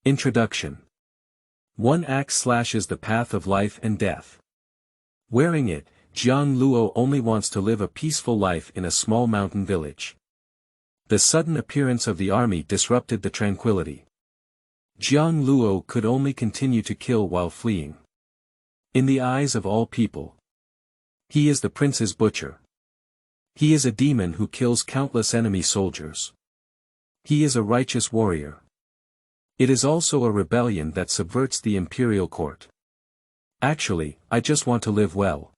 Introduction. One axe slashes the path of life and death. Wearing it, Jiang Luo only wants to live a peaceful life in a small mountain village. The sudden appearance of the army disrupted the tranquility. Jiang Luo could only continue to kill while fleeing. In the eyes of all people, he is the prince's butcher. He is a demon who kills countless enemy soldiers. He is a righteous warrior. It is also a rebellion that subverts the imperial court. Actually, I just want to live well.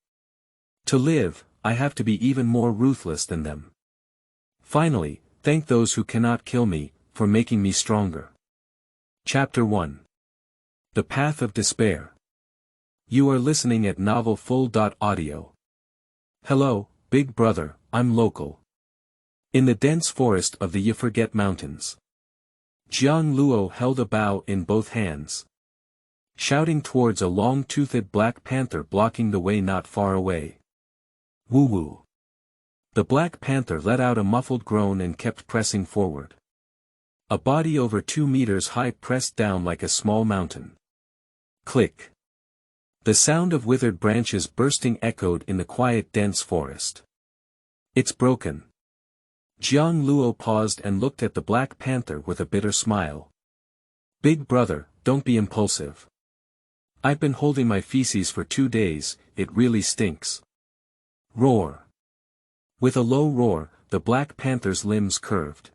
To live, I have to be even more ruthless than them. Finally, thank those who cannot kill me, for making me stronger. Chapter 1. The Path of Despair. You are listening at novelfull.audio. Hello, big brother, I'm local. In the dense forest of the Forget Mountains. Jiang Luo held a bow in both hands, shouting towards a long-toothed black panther blocking the way not far away. Woo-woo. The black panther let out a muffled groan and kept pressing forward. A body over 2 meters high pressed down like a small mountain. Click. The sound of withered branches bursting echoed in the quiet dense forest. It's broken. Jiang Luo paused and looked at the black panther with a bitter smile. Big brother, don't be impulsive. I've been holding my feces for 2 days, it really stinks. Roar. With a low roar, the black panther's limbs curved.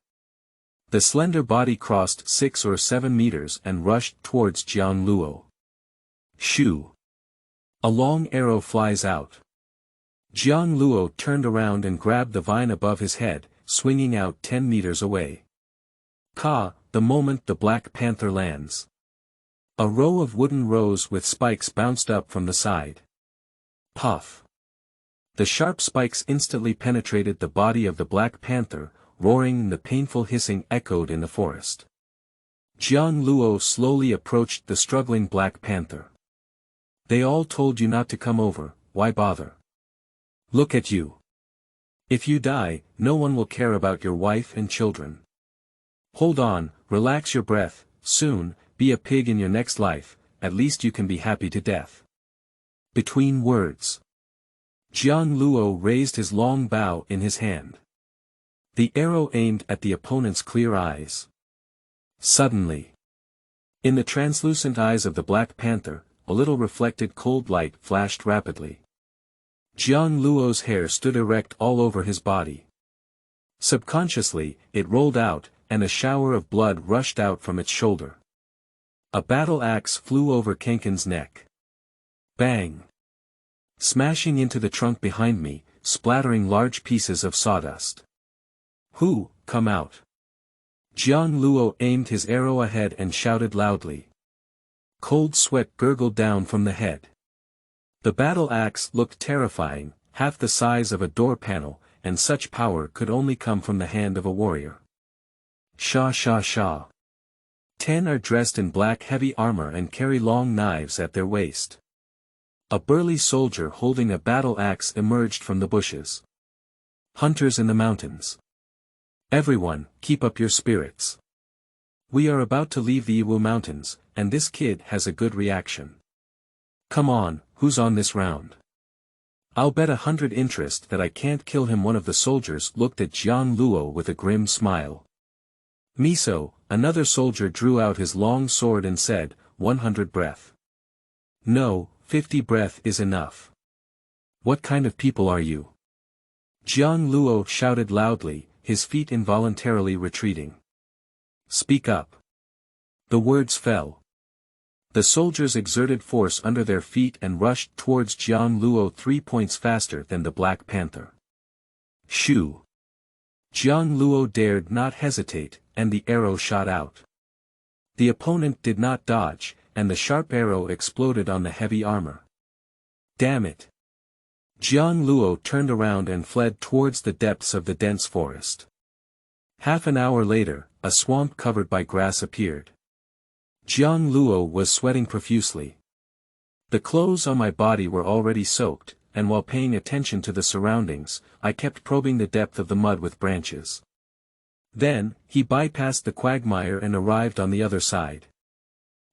The slender body crossed 6 or 7 meters and rushed towards Jiang Luo. Shoo. A long arrow flies out. Jiang Luo turned around and grabbed the vine above his head, swinging out 10 meters away. Ka, the moment the black panther lands. A row of wooden rows with spikes bounced up from the side. Puff. The sharp spikes instantly penetrated the body of the black panther, roaring and the painful hissing echoed in the forest. Jiang Luo slowly approached the struggling black panther. They all told you not to come over, why bother? Look at you. If you die, no one will care about your wife and children. Hold on, relax your breath, soon, be a pig in your next life, at least you can be happy to death. Between words. Jiang Luo raised his long bow in his hand. The arrow aimed at the opponent's clear eyes. Suddenly, in the translucent eyes of the black panther, a little reflected cold light flashed rapidly. Jiang Luo's hair stood erect all over his body. Subconsciously, it rolled out, and a shower of blood rushed out from its shoulder. A battle axe flew over Kenken's neck. Bang! Smashing into the trunk behind me, splattering large pieces of sawdust. Who, come out? Jiang Luo aimed his arrow ahead and shouted loudly. Cold sweat gurgled down from the head. The battle axe looked terrifying, half the size of a door panel, and such power could only come from the hand of a warrior. Sha sha sha. 10 are dressed in black heavy armor and carry long knives at their waist. A burly soldier holding a battle axe emerged from the bushes. Hunters in the mountains. Everyone, keep up your spirits. We are about to leave the Yiwu Mountains, and this kid has a good reaction. Come on, who's on this round? I'll bet 100 interest that I can't kill him. One of the soldiers looked at Jiang Luo with a grim smile. Miso, another soldier drew out his long sword and said, 100 breath. No, 50 breath is enough. What kind of people are you? Jiang Luo shouted loudly, his feet involuntarily retreating. Speak up. The words fell. The soldiers exerted force under their feet and rushed towards Jiang Luo 3 points faster than the Black Panther. Shoo! Jiang Luo dared not hesitate, and the arrow shot out. The opponent did not dodge, and the sharp arrow exploded on the heavy armor. Damn it! Jiang Luo turned around and fled towards the depths of the dense forest. Half an hour later, a swamp covered by grass appeared. Jiang Luo was sweating profusely. The clothes on my body were already soaked, and while paying attention to the surroundings, I kept probing the depth of the mud with branches. Then, he bypassed the quagmire and arrived on the other side.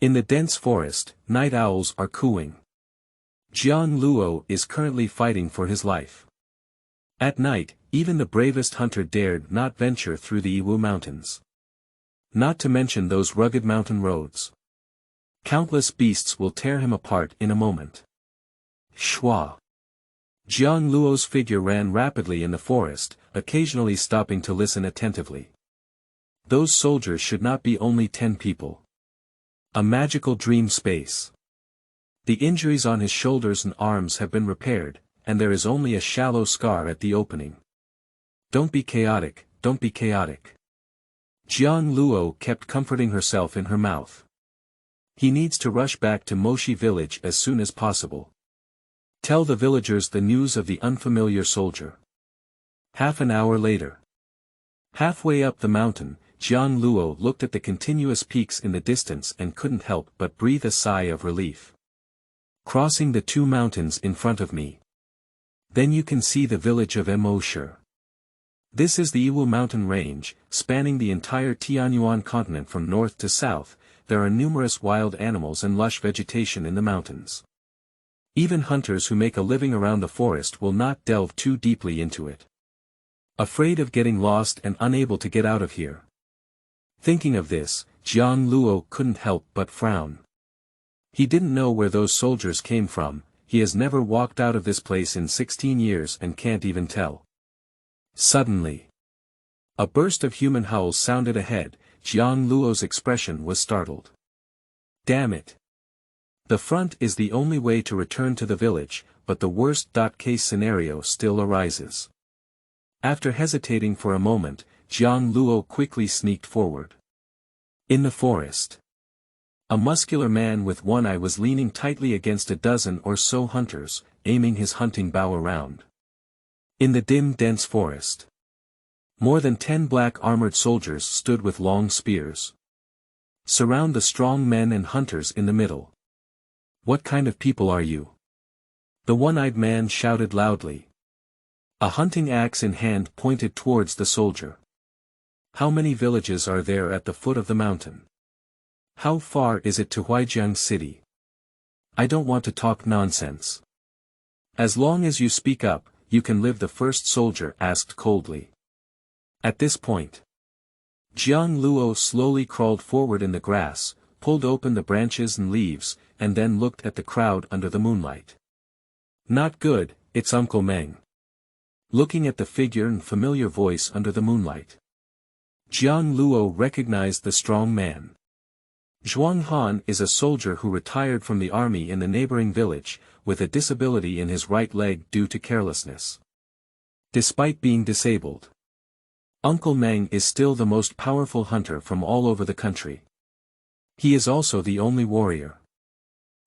In the dense forest, night owls are cooing. Jiang Luo is currently fighting for his life. At night, even the bravest hunter dared not venture through the Yiwu mountains. Not to mention those rugged mountain roads. Countless beasts will tear him apart in a moment. Shua. Jiang Luo's figure ran rapidly in the forest, occasionally stopping to listen attentively. Those soldiers should not be only 10 people. A magical dream space. The injuries on his shoulders and arms have been repaired, and there is only a shallow scar at the opening. Don't be chaotic, don't be chaotic. Jiang Luo kept comforting herself in her mouth. He needs to rush back to Moshi village as soon as possible. Tell the villagers the news of the unfamiliar soldier. Half an hour later. Halfway up the mountain, Jiang Luo looked at the continuous peaks in the distance and couldn't help but breathe a sigh of relief. Crossing the 2 mountains in front of me. Then you can see the village of Moshi. This is the Yiwu mountain range, spanning the entire Tianyuan continent from north to south. There are numerous wild animals and lush vegetation in the mountains. Even hunters who make a living around the forest will not delve too deeply into it. Afraid of getting lost and unable to get out of here. Thinking of this, Jiang Luo couldn't help but frown. He didn't know where those soldiers came from. He has never walked out of this place in 16 years and can't even tell. Suddenly, a burst of human howls sounded ahead. Jiang Luo's expression was startled. Damn it. The front is the only way to return to the village, but the worst-case scenario still arises. After hesitating for a moment, Jiang Luo quickly sneaked forward. In the forest, a muscular man with one eye was leaning tightly against a dozen or so hunters, aiming his hunting bow around. In the dim dense forest, more than 10 black armored soldiers stood with long spears. Surround the strong men and hunters in the middle. What kind of people are you? The one-eyed man shouted loudly. A hunting axe in hand pointed towards the soldier. How many villages are there at the foot of the mountain? How far is it to Huaijiang city? I don't want to talk nonsense. As long as you speak up, you can live, the first soldier asked coldly. At this point, Jiang Luo slowly crawled forward in the grass, pulled open the branches and leaves, and then looked at the crowd under the moonlight. Not good, it's Uncle Meng. Looking at the figure and familiar voice under the moonlight, Jiang Luo recognized the strong man. Zhuang Han is a soldier who retired from the army in the neighboring village, with a disability in his right leg due to carelessness. Despite being disabled, Uncle Meng is still the most powerful hunter from all over the country. He is also the only warrior.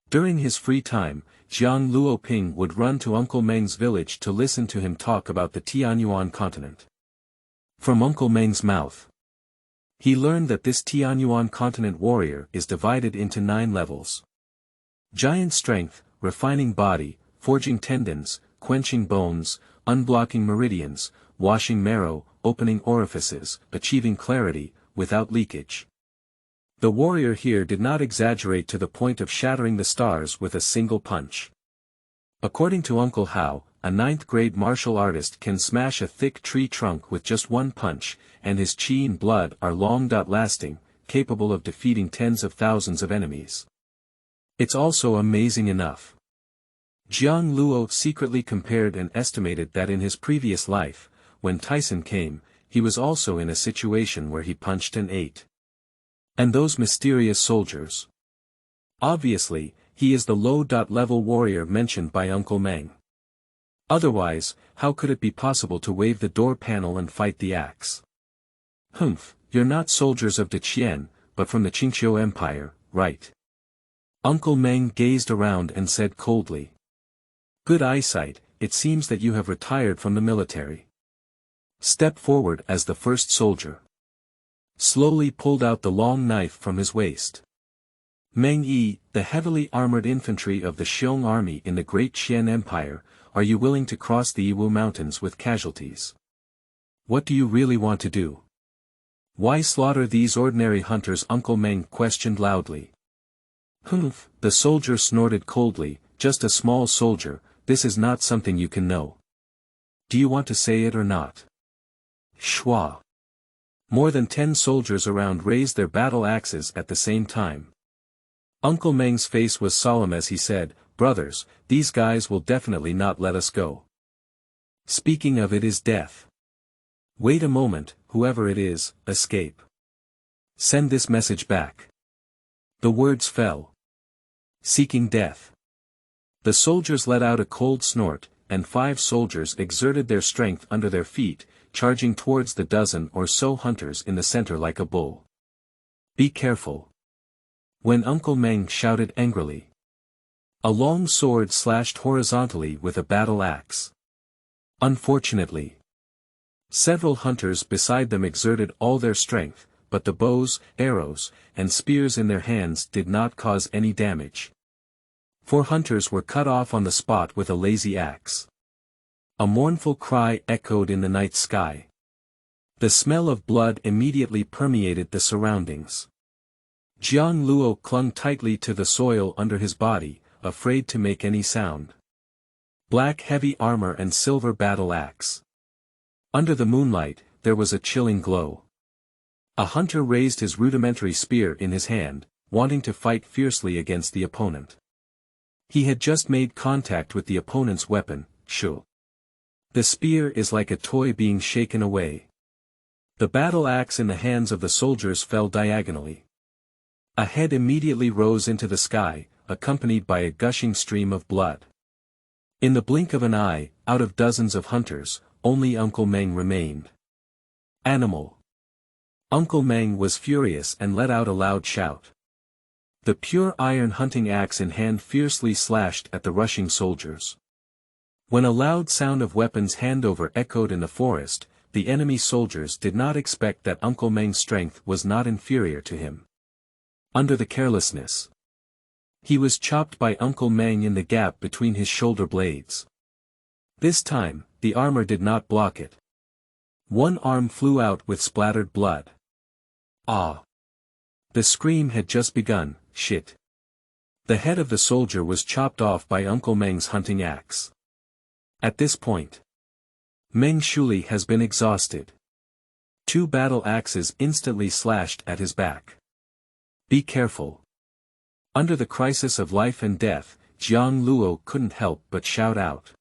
During his free time, Jiang Luo Ping would run to Uncle Meng's village to listen to him talk about the Tianyuan continent. From Uncle Meng's mouth, he learned that this Tianyuan continent warrior is divided into 9 levels. Giant strength, refining body, forging tendons, quenching bones, unblocking meridians, washing marrow, opening orifices, achieving clarity, without leakage. The warrior here did not exaggerate to the point of shattering the stars with a single punch. According to Uncle Hao, a 9th-grade martial artist can smash a thick tree trunk with just 1 punch, and his qi and blood are long-lasting, capable of defeating tens of thousands of enemies. It's also amazing enough. Jiang Luo secretly compared and estimated that in his previous life, when Tyson came, he was also in a situation where he punched and ate. And those mysterious soldiers. Obviously, he is the low-level warrior mentioned by Uncle Meng. Otherwise, how could it be possible to wave the door panel and fight the axe? Humph, you're not soldiers of the Qian, but from the Qingqiu Empire, right? Uncle Meng gazed around and said coldly. Good eyesight, it seems that you have retired from the military. Step forward as the first soldier. Slowly pulled out the long knife from his waist. Meng Yi, the heavily armored infantry of the Xiong army in the Great Qian Empire, are you willing to cross the Yiwu mountains with casualties? What do you really want to do? Why slaughter these ordinary hunters? Uncle Meng questioned loudly. Humph, the soldier snorted coldly, just a small soldier, this is not something you can know. Do you want to say it or not? Schwa. More than 10 soldiers around raised their battle axes at the same time. Uncle Meng's face was solemn as he said, brothers, these guys will definitely not let us go. Speaking of it is death. Wait a moment, whoever it is, escape. Send this message back. The words fell. Seeking death. The soldiers let out a cold snort, and 5 soldiers exerted their strength under their feet, charging towards the dozen or so hunters in the center like a bull. Be careful. When Uncle Meng shouted angrily. A long sword slashed horizontally with a battle axe. Unfortunately. Several hunters beside them exerted all their strength, but the bows, arrows, and spears in their hands did not cause any damage. 4 hunters were cut off on the spot with a lazy axe. A mournful cry echoed in the night sky. The smell of blood immediately permeated the surroundings. Jiang Luo clung tightly to the soil under his body, afraid to make any sound. Black heavy armor and silver battle axe. Under the moonlight, there was a chilling glow. A hunter raised his rudimentary spear in his hand, wanting to fight fiercely against the opponent. He had just made contact with the opponent's weapon, Shu. The spear is like a toy being shaken away. The battle axe in the hands of the soldiers fell diagonally. A head immediately rose into the sky, accompanied by a gushing stream of blood. In the blink of an eye, out of dozens of hunters, only Uncle Meng remained. Animal. Uncle Meng was furious and let out a loud shout. The pure iron hunting axe in hand fiercely slashed at the rushing soldiers. When a loud sound of weapons handover echoed in the forest, the enemy soldiers did not expect that Uncle Meng's strength was not inferior to him. Under the carelessness. He was chopped by Uncle Meng in the gap between his shoulder blades. This time, the armor did not block it. One arm flew out with splattered blood. Ah! The scream had just begun, shit. The head of the soldier was chopped off by Uncle Meng's hunting axe. At this point, Meng Shuli has been exhausted. 2 battle axes instantly slashed at his back. Be careful. Under the crisis of life and death, Jiang Luo couldn't help but shout out.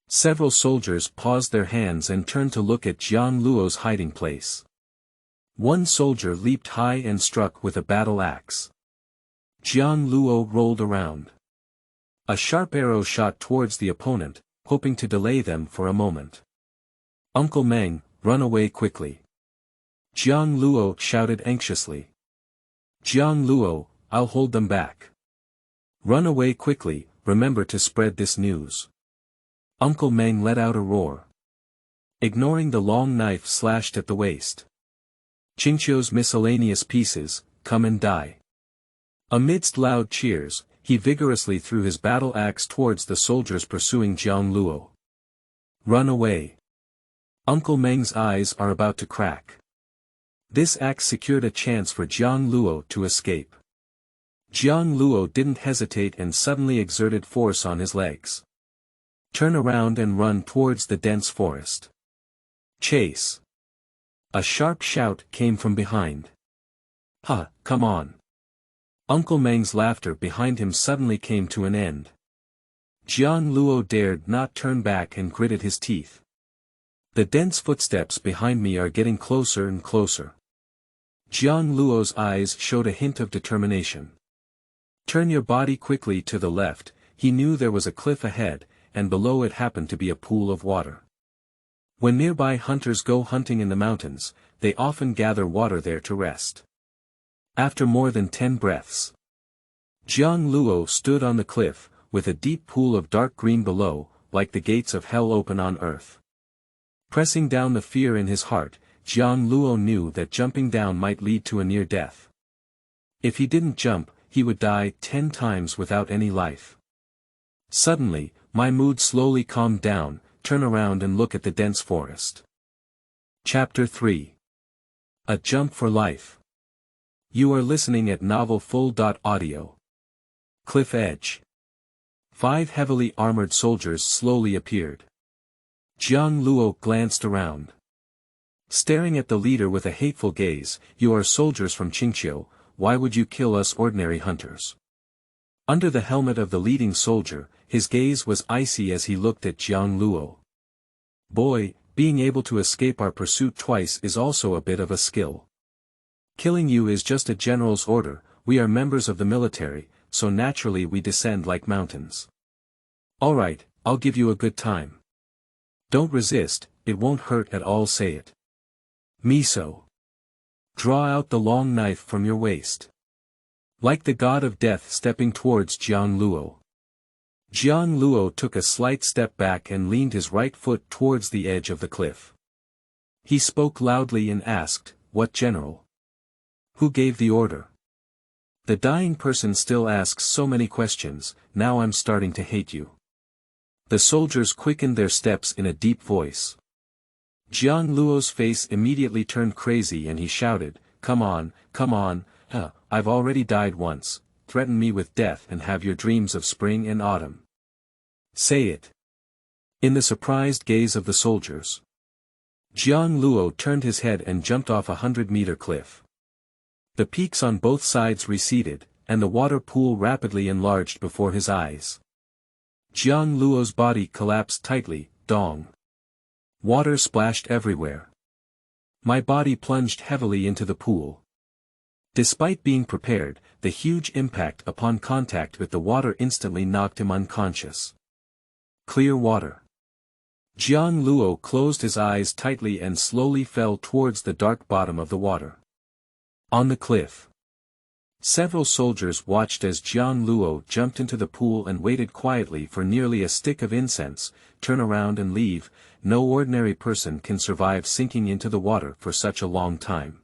Several soldiers paused their hands and turned to look at Jiang Luo's hiding place. One soldier leaped high and struck with a battle axe. Jiang Luo rolled around. A sharp arrow shot towards the opponent, hoping to delay them for a moment. Uncle Meng, run away quickly. Jiang Luo shouted anxiously. Jiang Luo, I'll hold them back. Run away quickly, remember to spread this news. Uncle Meng let out a roar. Ignoring the long knife slashed at the waist. Qingqiu's miscellaneous pieces, come and die. Amidst loud cheers, he vigorously threw his battle axe towards the soldiers pursuing Jiang Luo. Run away. Uncle Meng's eyes are about to crack. This axe secured a chance for Jiang Luo to escape. Jiang Luo didn't hesitate and suddenly exerted force on his legs. Turn around and run towards the dense forest. Chase. A sharp shout came from behind. Ha, come on. Uncle Meng's laughter behind him suddenly came to an end. Jiang Luo dared not turn back and gritted his teeth. The dense footsteps behind me are getting closer and closer. Jiang Luo's eyes showed a hint of determination. Turn your body quickly to the left. He knew there was a cliff ahead, and below it happened to be a pool of water. When nearby hunters go hunting in the mountains, they often gather water there to rest. After more than 10 breaths, Jiang Luo stood on the cliff, with a deep pool of dark green below, like the gates of hell open on earth. Pressing down the fear in his heart, Jiang Luo knew that jumping down might lead to a near death. If he didn't jump, he would die 10 times without any life. Suddenly, my mood slowly calmed down. Turn around and look at the dense forest. Chapter 3. A Jump for Life. You are listening at Novel Full. Audio. Cliff Edge. 5 heavily armored soldiers slowly appeared. Jiang Luo glanced around. Staring at the leader with a hateful gaze, "You are soldiers from Qingqiu, why would you kill us ordinary hunters?" Under the helmet of the leading soldier, his gaze was icy as he looked at Jiang Luo. "Boy, being able to escape our pursuit twice is also a bit of a skill. Killing you is just a general's order, we are members of the military, so naturally we descend like mountains. Alright, I'll give you a good time. Don't resist, it won't hurt at all, say it. Miso. Draw out the long knife from your waist." Like the god of death stepping towards Jiang Luo. Jiang Luo took a slight step back and leaned his right foot towards the edge of the cliff. He spoke loudly and asked, "What general? Who gave the order?" The dying person still asks so many questions, now I'm starting to hate you. The soldiers quickened their steps in a deep voice. Jiang Luo's face immediately turned crazy and he shouted, come on, I've already died once, threaten me with death and have your dreams of spring and autumn. Say it." In the surprised gaze of the soldiers, Jiang Luo turned his head and jumped off a 100-meter cliff. The peaks on both sides receded, and the water pool rapidly enlarged before his eyes. Jiang Luo's body collapsed tightly, dong. Water splashed everywhere. My body plunged heavily into the pool. Despite being prepared, the huge impact upon contact with the water instantly knocked him unconscious. Clear water. Jiang Luo closed his eyes tightly and slowly fell towards the dark bottom of the water. On the cliff, several soldiers watched as Jiang Luo jumped into the pool and waited quietly for nearly a stick of incense, turn around and leave. No ordinary person can survive sinking into the water for such a long time.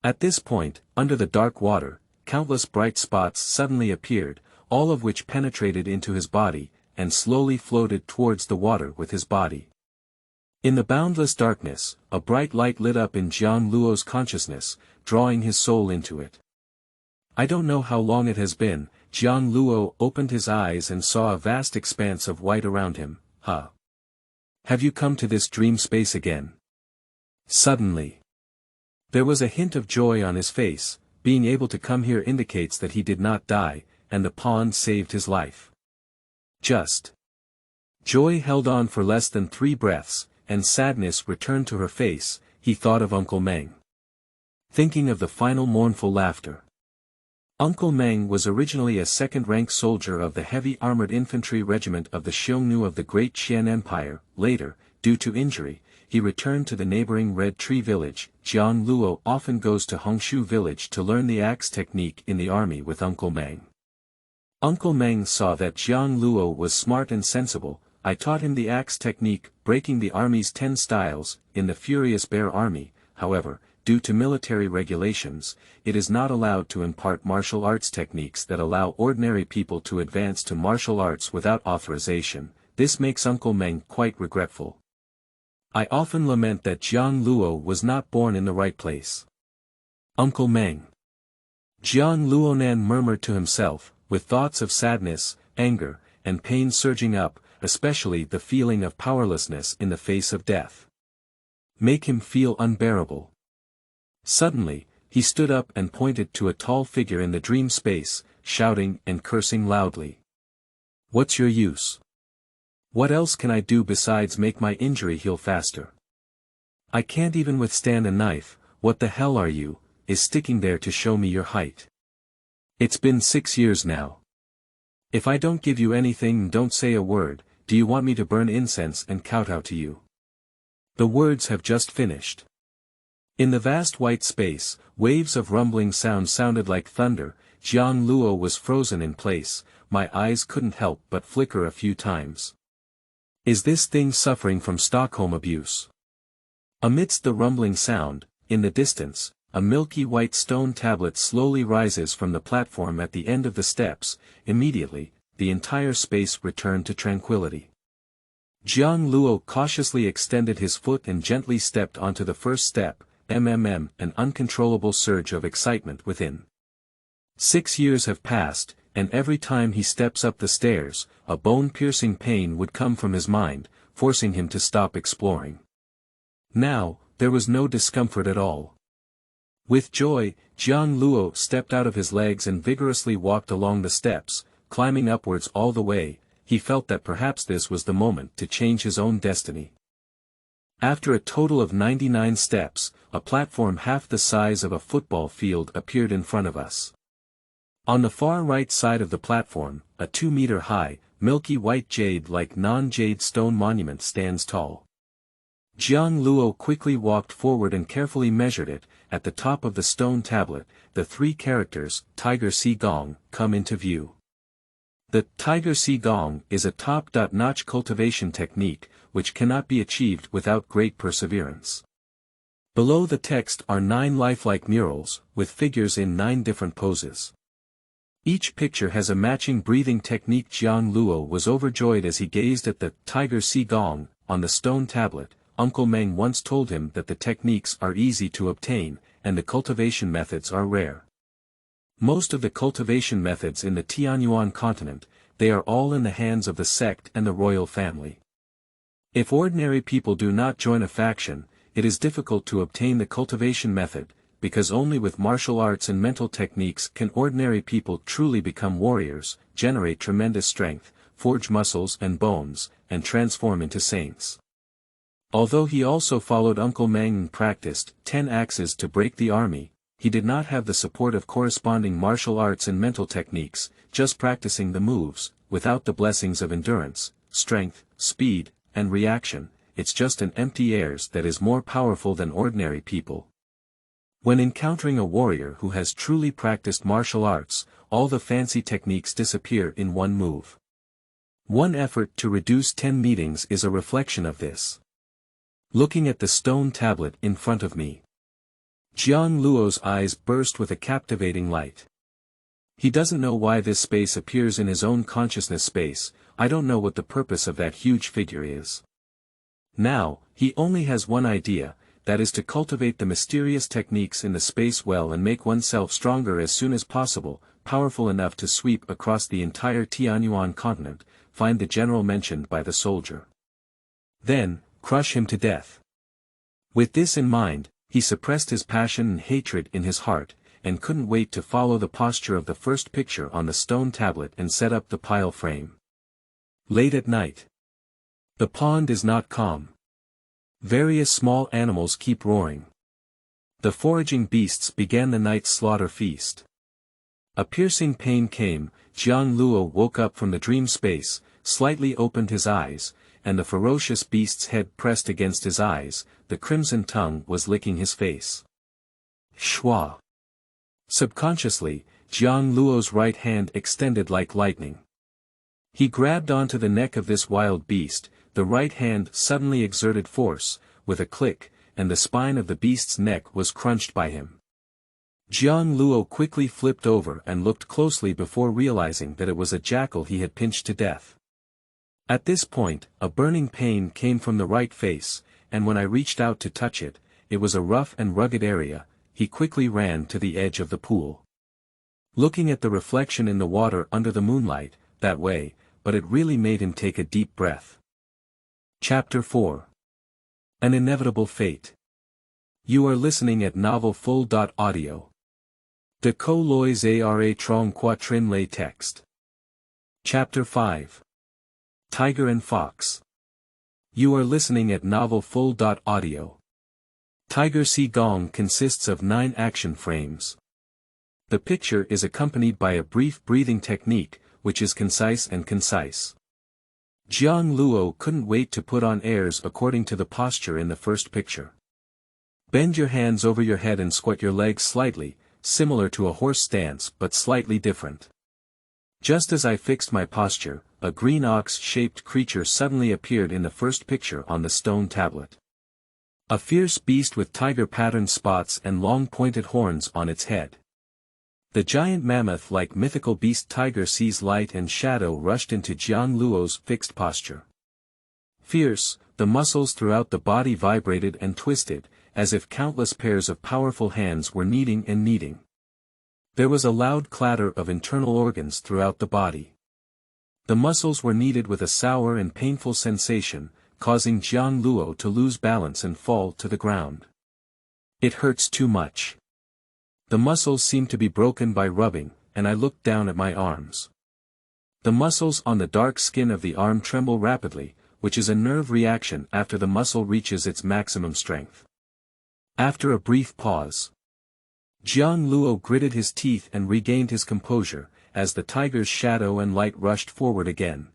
At this point, under the dark water, countless bright spots suddenly appeared, all of which penetrated into his body, and slowly floated towards the water with his body. In the boundless darkness, a bright light lit up in Jiang Luo's consciousness, drawing his soul into it. I don't know how long it has been, Jiang Luo opened his eyes and saw a vast expanse of white around him. Huh. Have you come to this dream space again? Suddenly. There was a hint of joy on his face, being able to come here indicates that he did not die, and the pond saved his life. Just. Joy held on for less than 3 breaths, and sadness returned to her face. He thought of Uncle Meng. Thinking of the final mournful laughter. Uncle Meng was originally a second-rank soldier of the heavy armored infantry regiment of the Xiongnu of the Great Qian Empire. Later, due to injury, he returned to the neighboring Red Tree village. Jiang Luo often goes to Hongshu village to learn the axe technique in the army with Uncle Meng. Uncle Meng saw that Jiang Luo was smart and sensible. I taught him the axe technique, breaking the army's 10 styles. In the Furious Bear army, however, due to military regulations, it is not allowed to impart martial arts techniques that allow ordinary people to advance to martial arts without authorization. This makes Uncle Meng quite regretful. I often lament that Jiang Luo was not born in the right place. Uncle Meng. Jiang Luonan murmured to himself, with thoughts of sadness, anger, and pain surging up, especially the feeling of powerlessness in the face of death. Make him feel unbearable. Suddenly, he stood up and pointed to a tall figure in the dream space, shouting and cursing loudly. What's your use? What else can I do besides make my injury heal faster? I can't even withstand a knife. What the hell are you, is sticking there to show me your height? It's been 6 years now. If I don't give you anything and don't say a word, do you want me to burn incense and kowtow to you? The words have just finished. In the vast white space, waves of rumbling sound sounded like thunder. Jiang Luo was frozen in place. My eyes couldn't help but flicker a few times. Is this thing suffering from Stockholm abuse? Amidst the rumbling sound, in the distance, a milky white stone tablet slowly rises from the platform at the end of the steps. Immediately, the entire space returned to tranquility. Jiang Luo cautiously extended his foot and gently stepped onto the first step, an uncontrollable surge of excitement within. 6 years have passed, and every time he steps up the stairs, a bone-piercing pain would come from his mind, forcing him to stop exploring. Now, there was no discomfort at all. With joy, Jiang Luo stepped out of his legs and vigorously walked along the steps, climbing upwards all the way. He felt that perhaps this was the moment to change his own destiny. After a total of 99 steps, a platform half the size of a football field appeared in front of us. On the far right side of the platform, a 2-meter-high, milky white jade-like non-jade stone monument stands tall. Jiang Luo quickly walked forward and carefully measured it. At the top of the stone tablet, the 3 characters, Tiger Si Gong, come into view. The Tiger Si Gong is a top-notch cultivation technique, which cannot be achieved without great perseverance. Below the text are 9 lifelike murals, with figures in 9 different poses. Each picture has a matching breathing technique. Jiang Luo was overjoyed as he gazed at the Tiger Si Gong on the stone tablet. Uncle Meng once told him that the techniques are easy to obtain, and the cultivation methods are rare. Most of the cultivation methods in the Tianyuan continent, they are all in the hands of the sect and the royal family. If ordinary people do not join a faction, it is difficult to obtain the cultivation method, because only with martial arts and mental techniques can ordinary people truly become warriors, generate tremendous strength, forge muscles and bones, and transform into saints. Although he also followed Uncle Meng and practiced 10 axes to break the army, he did not have the support of corresponding martial arts and mental techniques, just practicing the moves, without the blessings of endurance, strength, speed, and reaction. It's just an empty airs that is more powerful than ordinary people. When encountering a warrior who has truly practiced martial arts, all the fancy techniques disappear in one move. One effort to reduce 10 meetings is a reflection of this. Looking at the stone tablet in front of me, Jiang Luo's eyes burst with a captivating light. He doesn't know why this space appears in his own consciousness space. I don't know what the purpose of that huge figure is. Now, he only has one idea, that is to cultivate the mysterious techniques in the space well and make oneself stronger as soon as possible, powerful enough to sweep across the entire Tianyuan continent, find the general mentioned by the soldier. Then, crush him to death. With this in mind, he suppressed his passion and hatred in his heart, and couldn't wait to follow the posture of the first picture on the stone tablet and set up the pile frame. Late at night. The pond is not calm. Various small animals keep roaring. The foraging beasts began the night's slaughter feast. A piercing pain came. Jiang Luo woke up from the dream space, slightly opened his eyes, and the ferocious beast's head pressed against his eyes. The crimson tongue was licking his face. Shua. Subconsciously, Jiang Luo's right hand extended like lightning. He grabbed onto the neck of this wild beast. The right hand suddenly exerted force, with a click, and the spine of the beast's neck was crunched by him. Jiang Luo quickly flipped over and looked closely before realizing that it was a jackal he had pinched to death. At this point, a burning pain came from the right face, and when I reached out to touch it, it was a rough and rugged area. He quickly ran to the edge of the pool. Looking at the reflection in the water under the moonlight, that way, but it really made him take a deep breath. Chapter 4. An Inevitable Fate. You are listening at Novel Full.audio. De Co Lois Ara Trong Quatrin Lay Text. Chapter 5. Tiger and Fox. You are listening at Novel Full.audio. Tiger Si Gong consists of 9 action frames. The picture is accompanied by a brief breathing technique, which is concise and concise. Jiang Luo couldn't wait to put on airs according to the posture in the first picture. Bend your hands over your head and squat your legs slightly, similar to a horse stance but slightly different. Just as I fixed my posture, a green ox-shaped creature suddenly appeared in the first picture on the stone tablet. A fierce beast with tiger-patterned spots and long pointed horns on its head. The giant mammoth-like mythical beast Tiger sees light and shadow rushed into Jiang Luo's fixed posture. Fierce, the muscles throughout the body vibrated and twisted, as if countless pairs of powerful hands were kneading and kneading. There was a loud clatter of internal organs throughout the body. The muscles were kneaded with a sour and painful sensation, causing Jiang Luo to lose balance and fall to the ground. It hurts too much. The muscles seemed to be broken by rubbing, and I looked down at my arms. The muscles on the dark skin of the arm tremble rapidly, which is a nerve reaction after the muscle reaches its maximum strength. After a brief pause, Jiang Luo gritted his teeth and regained his composure, as the tiger's shadow and light rushed forward again.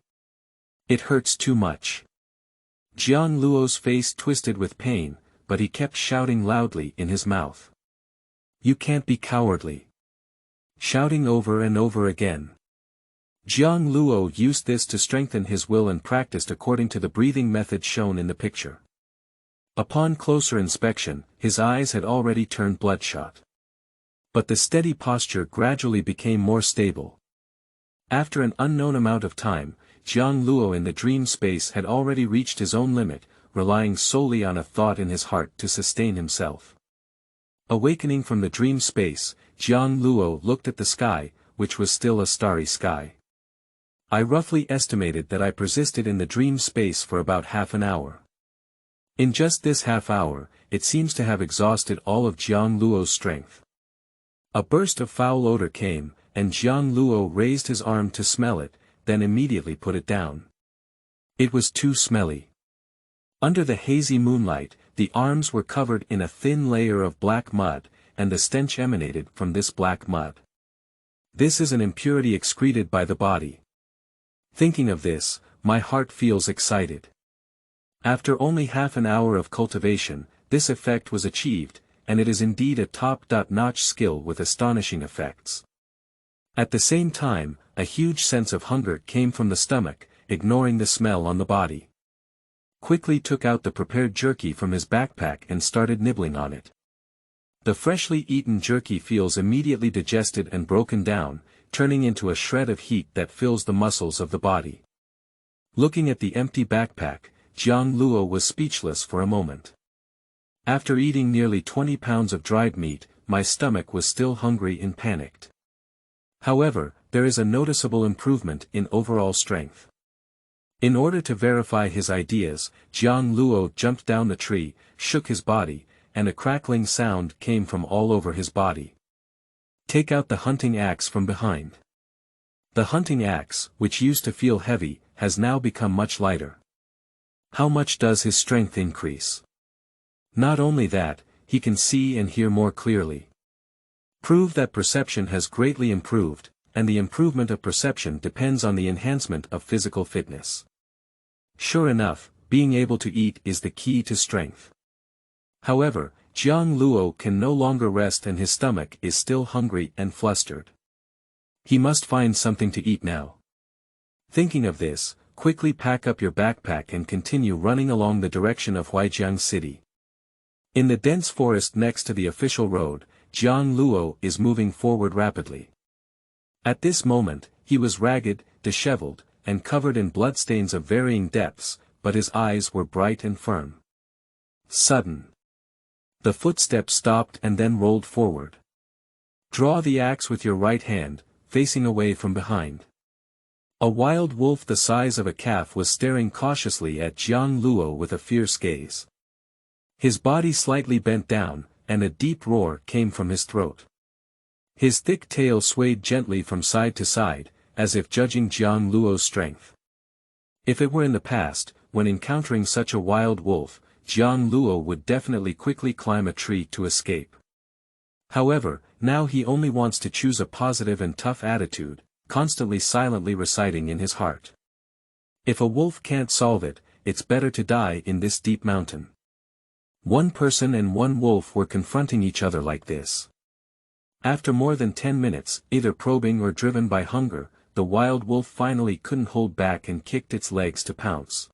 It hurts too much. Jiang Luo's face twisted with pain, but he kept shouting loudly in his mouth. You can't be cowardly. Shouting over and over again. Jiang Luo used this to strengthen his will and practiced according to the breathing method shown in the picture. Upon closer inspection, his eyes had already turned bloodshot. But the steady posture gradually became more stable. After an unknown amount of time, Jiang Luo in the dream space had already reached his own limit, relying solely on a thought in his heart to sustain himself. Awakening from the dream space, Jiang Luo looked at the sky, which was still a starry sky. I roughly estimated that I persisted in the dream space for about half an hour. In just this half hour, it seems to have exhausted all of Jiang Luo's strength. A burst of foul odor came, and Jiang Luo raised his arm to smell it, then immediately put it down. It was too smelly. Under the hazy moonlight, the arms were covered in a thin layer of black mud, and the stench emanated from this black mud. This is an impurity excreted by the body. Thinking of this, my heart feels excited. After only half an hour of cultivation, this effect was achieved, and it is indeed a top-notch skill with astonishing effects. At the same time, a huge sense of hunger came from the stomach, ignoring the smell on the body. Quickly took out the prepared jerky from his backpack and started nibbling on it. The freshly eaten jerky feels immediately digested and broken down, turning into a shred of heat that fills the muscles of the body. Looking at the empty backpack, Jiang Luo was speechless for a moment. After eating nearly 20 pounds of dried meat, my stomach was still hungry and panicked. However, there is a noticeable improvement in overall strength. In order to verify his ideas, Jiang Luo jumped down the tree, shook his body, and a crackling sound came from all over his body. Take out the hunting axe from behind. The hunting axe, which used to feel heavy, has now become much lighter. How much does his strength increase? Not only that, he can see and hear more clearly. Prove that perception has greatly improved, and the improvement of perception depends on the enhancement of physical fitness. Sure enough, being able to eat is the key to strength. However, Jiang Luo can no longer rest and his stomach is still hungry and flustered. He must find something to eat now. Thinking of this, quickly pack up your backpack and continue running along the direction of Huaijiang city. In the dense forest next to the official road, Jiang Luo is moving forward rapidly. At this moment, he was ragged, disheveled, and covered in bloodstains of varying depths, but his eyes were bright and firm. Sudden. The footsteps stopped and then rolled forward. Draw the axe with your right hand, facing away from behind. A wild wolf the size of a calf was staring cautiously at Jiang Luo with a fierce gaze. His body slightly bent down, and a deep roar came from his throat. His thick tail swayed gently from side to side, as if judging Jiang Luo's strength. If it were in the past, when encountering such a wild wolf, Jiang Luo would definitely quickly climb a tree to escape. However, now he only wants to choose a positive and tough attitude, constantly silently reciting in his heart. If a wolf can't solve it, it's better to die in this deep mountain. One person and one wolf were confronting each other like this. After more than 10 minutes, either probing or driven by hunger, the wild wolf finally couldn't hold back and kicked its legs to pounce.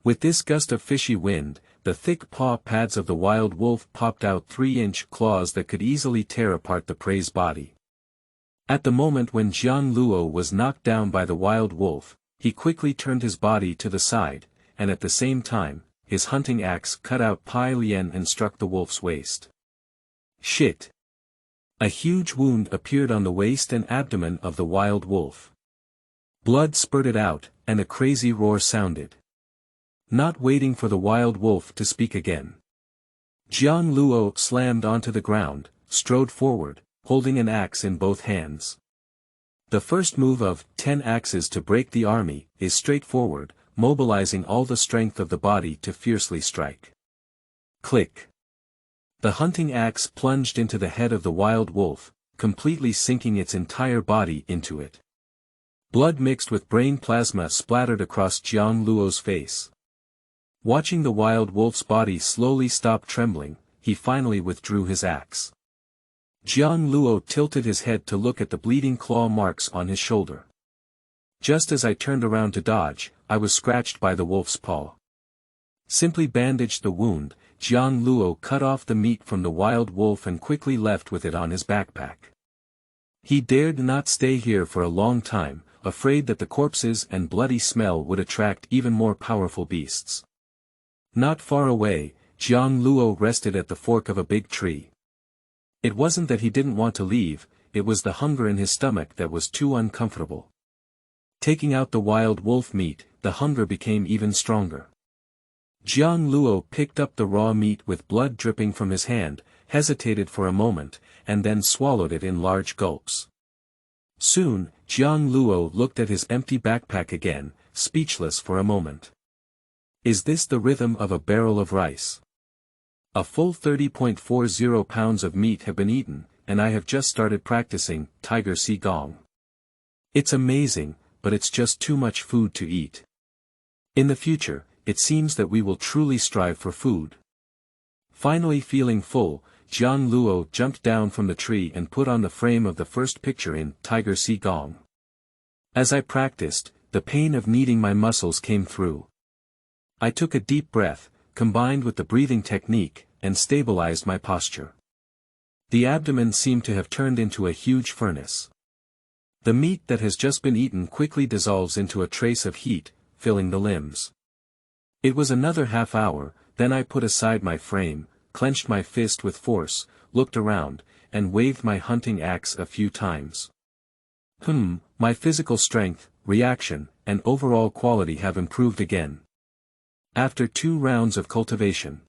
With this gust of fishy wind, the thick paw pads of the wild wolf popped out 3-inch claws that could easily tear apart the prey's body. At the moment when Jiang Luo was knocked down by the wild wolf, he quickly turned his body to the side, and at the same time, his hunting axe cut out Pai Lian and struck the wolf's waist. Shit! A huge wound appeared on the waist and abdomen of the wild wolf. Blood spurted out, and a crazy roar sounded. Not waiting for the wild wolf to speak again, Jiang Luo slammed onto the ground, strode forward, holding an axe in both hands. The first move of 10 axes to break the army is straightforward, mobilizing all the strength of the body to fiercely strike. Click. The hunting axe plunged into the head of the wild wolf, completely sinking its entire body into it. Blood mixed with brain plasma splattered across Jiang Luo's face. Watching the wild wolf's body slowly stop trembling, he finally withdrew his axe. Jiang Luo tilted his head to look at the bleeding claw marks on his shoulder. Just as I turned around to dodge, I was scratched by the wolf's paw. Simply bandaged the wound, Jiang Luo cut off the meat from the wild wolf and quickly left with it on his backpack. He dared not stay here for a long time, afraid that the corpses and bloody smell would attract even more powerful beasts. Not far away, Jiang Luo rested at the fork of a big tree. It wasn't that he didn't want to leave, it was the hunger in his stomach that was too uncomfortable. Taking out the wild wolf meat, the hunger became even stronger. Jiang Luo picked up the raw meat with blood dripping from his hand, hesitated for a moment, and then swallowed it in large gulps. Soon, Jiang Luo looked at his empty backpack again, speechless for a moment. Is this the rhythm of a barrel of rice? A full 30.40 pounds of meat have been eaten, and I have just started practicing Tiger Si Gong. It's amazing, but it's just too much food to eat. In the future, it seems that we will truly strive for food. Finally feeling full, Jiang Luo jumped down from the tree and put on the frame of the first picture in Tiger Si Gong. As I practiced, the pain of kneading my muscles came through. I took a deep breath, combined with the breathing technique, and stabilized my posture. The abdomen seemed to have turned into a huge furnace. The meat that has just been eaten quickly dissolves into a trace of heat, filling the limbs. It was another half hour, then I put aside my frame, clenched my fist with force, looked around, and waved my hunting axe a few times. My physical strength, reaction, and overall quality have improved again. After 2 rounds of cultivation,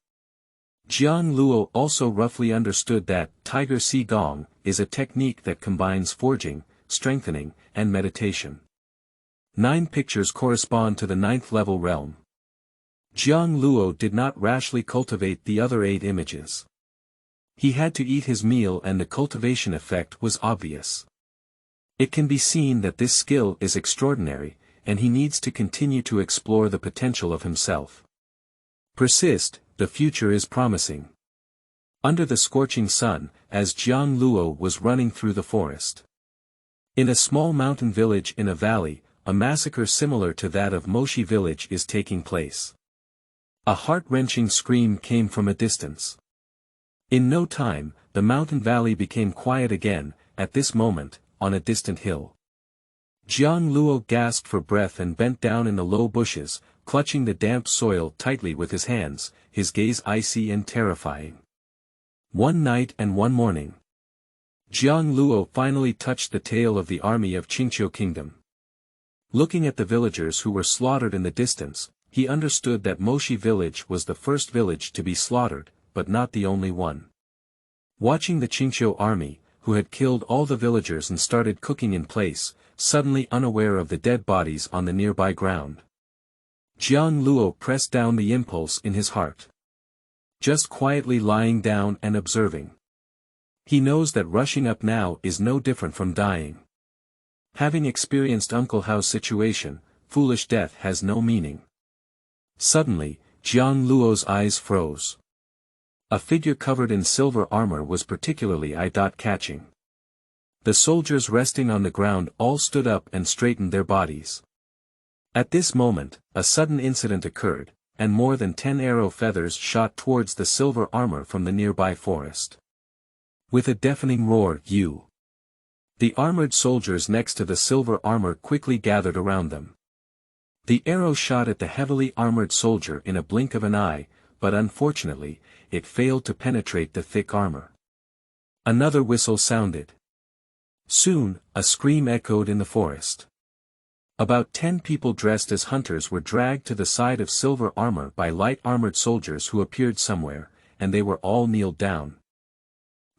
Jiang Luo also roughly understood that Tiger Si Gong is a technique that combines forging, strengthening, and meditation. 9 pictures correspond to the 9th level realm. Jiang Luo did not rashly cultivate the other 8 images. He had to eat his meal and the cultivation effect was obvious. It can be seen that this skill is extraordinary, and he needs to continue to explore the potential of himself. Persist, the future is promising. Under the scorching sun, as Jiang Luo was running through the forest. In a small mountain village in a valley, a massacre similar to that of Moshi village is taking place. A heart-wrenching scream came from a distance. In no time, the mountain valley became quiet again, at this moment, on a distant hill. Jiang Luo gasped for breath and bent down in the low bushes, clutching the damp soil tightly with his hands, his gaze icy and terrifying. One night and one morning, Jiang Luo finally touched the tail of the army of Qingqiu Kingdom. Looking at the villagers who were slaughtered in the distance, he understood that Moshi village was the first village to be slaughtered, but not the only one. Watching the Qingqiu army, who had killed all the villagers and started cooking in place, suddenly unaware of the dead bodies on the nearby ground. Jiang Luo pressed down the impulse in his heart. Just quietly lying down and observing. He knows that rushing up now is no different from dying. Having experienced Uncle Hao's situation, foolish death has no meaning. Suddenly, Jiang Luo's eyes froze. A figure covered in silver armor was particularly eye-catching. The soldiers resting on the ground all stood up and straightened their bodies. At this moment, a sudden incident occurred, and more than 10 arrow feathers shot towards the silver armor from the nearby forest. With a deafening roar, the armored soldiers next to the silver armor quickly gathered around them. The arrow shot at the heavily armored soldier in a blink of an eye, but unfortunately, it failed to penetrate the thick armor. Another whistle sounded. Soon, a scream echoed in the forest. About 10 people dressed as hunters were dragged to the side of silver armor by light armored soldiers who appeared somewhere, and they were all kneeled down.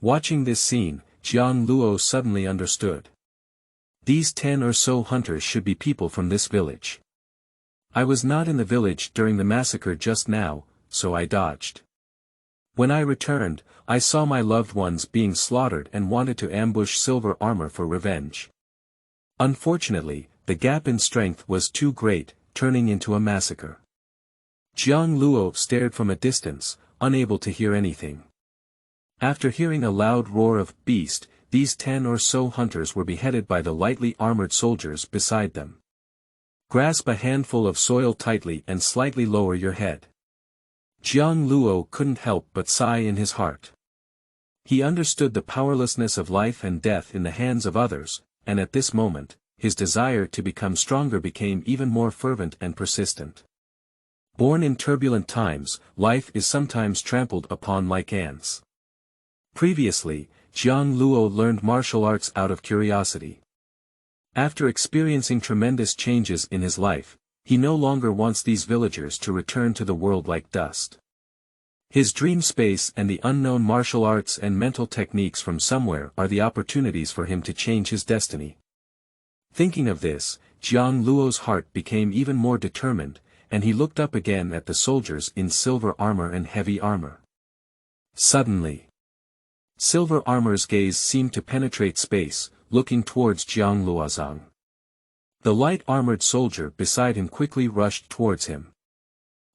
Watching this scene, Jiang Luo suddenly understood. These 10 or so hunters should be people from this village. I was not in the village during the massacre just now, so I dodged. When I returned, I saw my loved ones being slaughtered and wanted to ambush silver armor for revenge. Unfortunately, the gap in strength was too great, turning into a massacre. Jiang Luo stared from a distance, unable to hear anything. After hearing a loud roar of beast, these 10 or so hunters were beheaded by the lightly armored soldiers beside them. Grasp a handful of soil tightly and slightly lower your head. Jiang Luo couldn't help but sigh in his heart. He understood the powerlessness of life and death in the hands of others, and at this moment, his desire to become stronger became even more fervent and persistent. Born in turbulent times, life is sometimes trampled upon like ants. Previously, Jiang Luo learned martial arts out of curiosity. After experiencing tremendous changes in his life, he no longer wants these villagers to return to the world like dust. His dream space and the unknown martial arts and mental techniques from somewhere are the opportunities for him to change his destiny. Thinking of this, Jiang Luo's heart became even more determined, and he looked up again at the soldiers in silver armor and heavy armor. Suddenly, Silver Armor's gaze seemed to penetrate space, looking towards Jiang Luozhang. The light-armored soldier beside him quickly rushed towards him.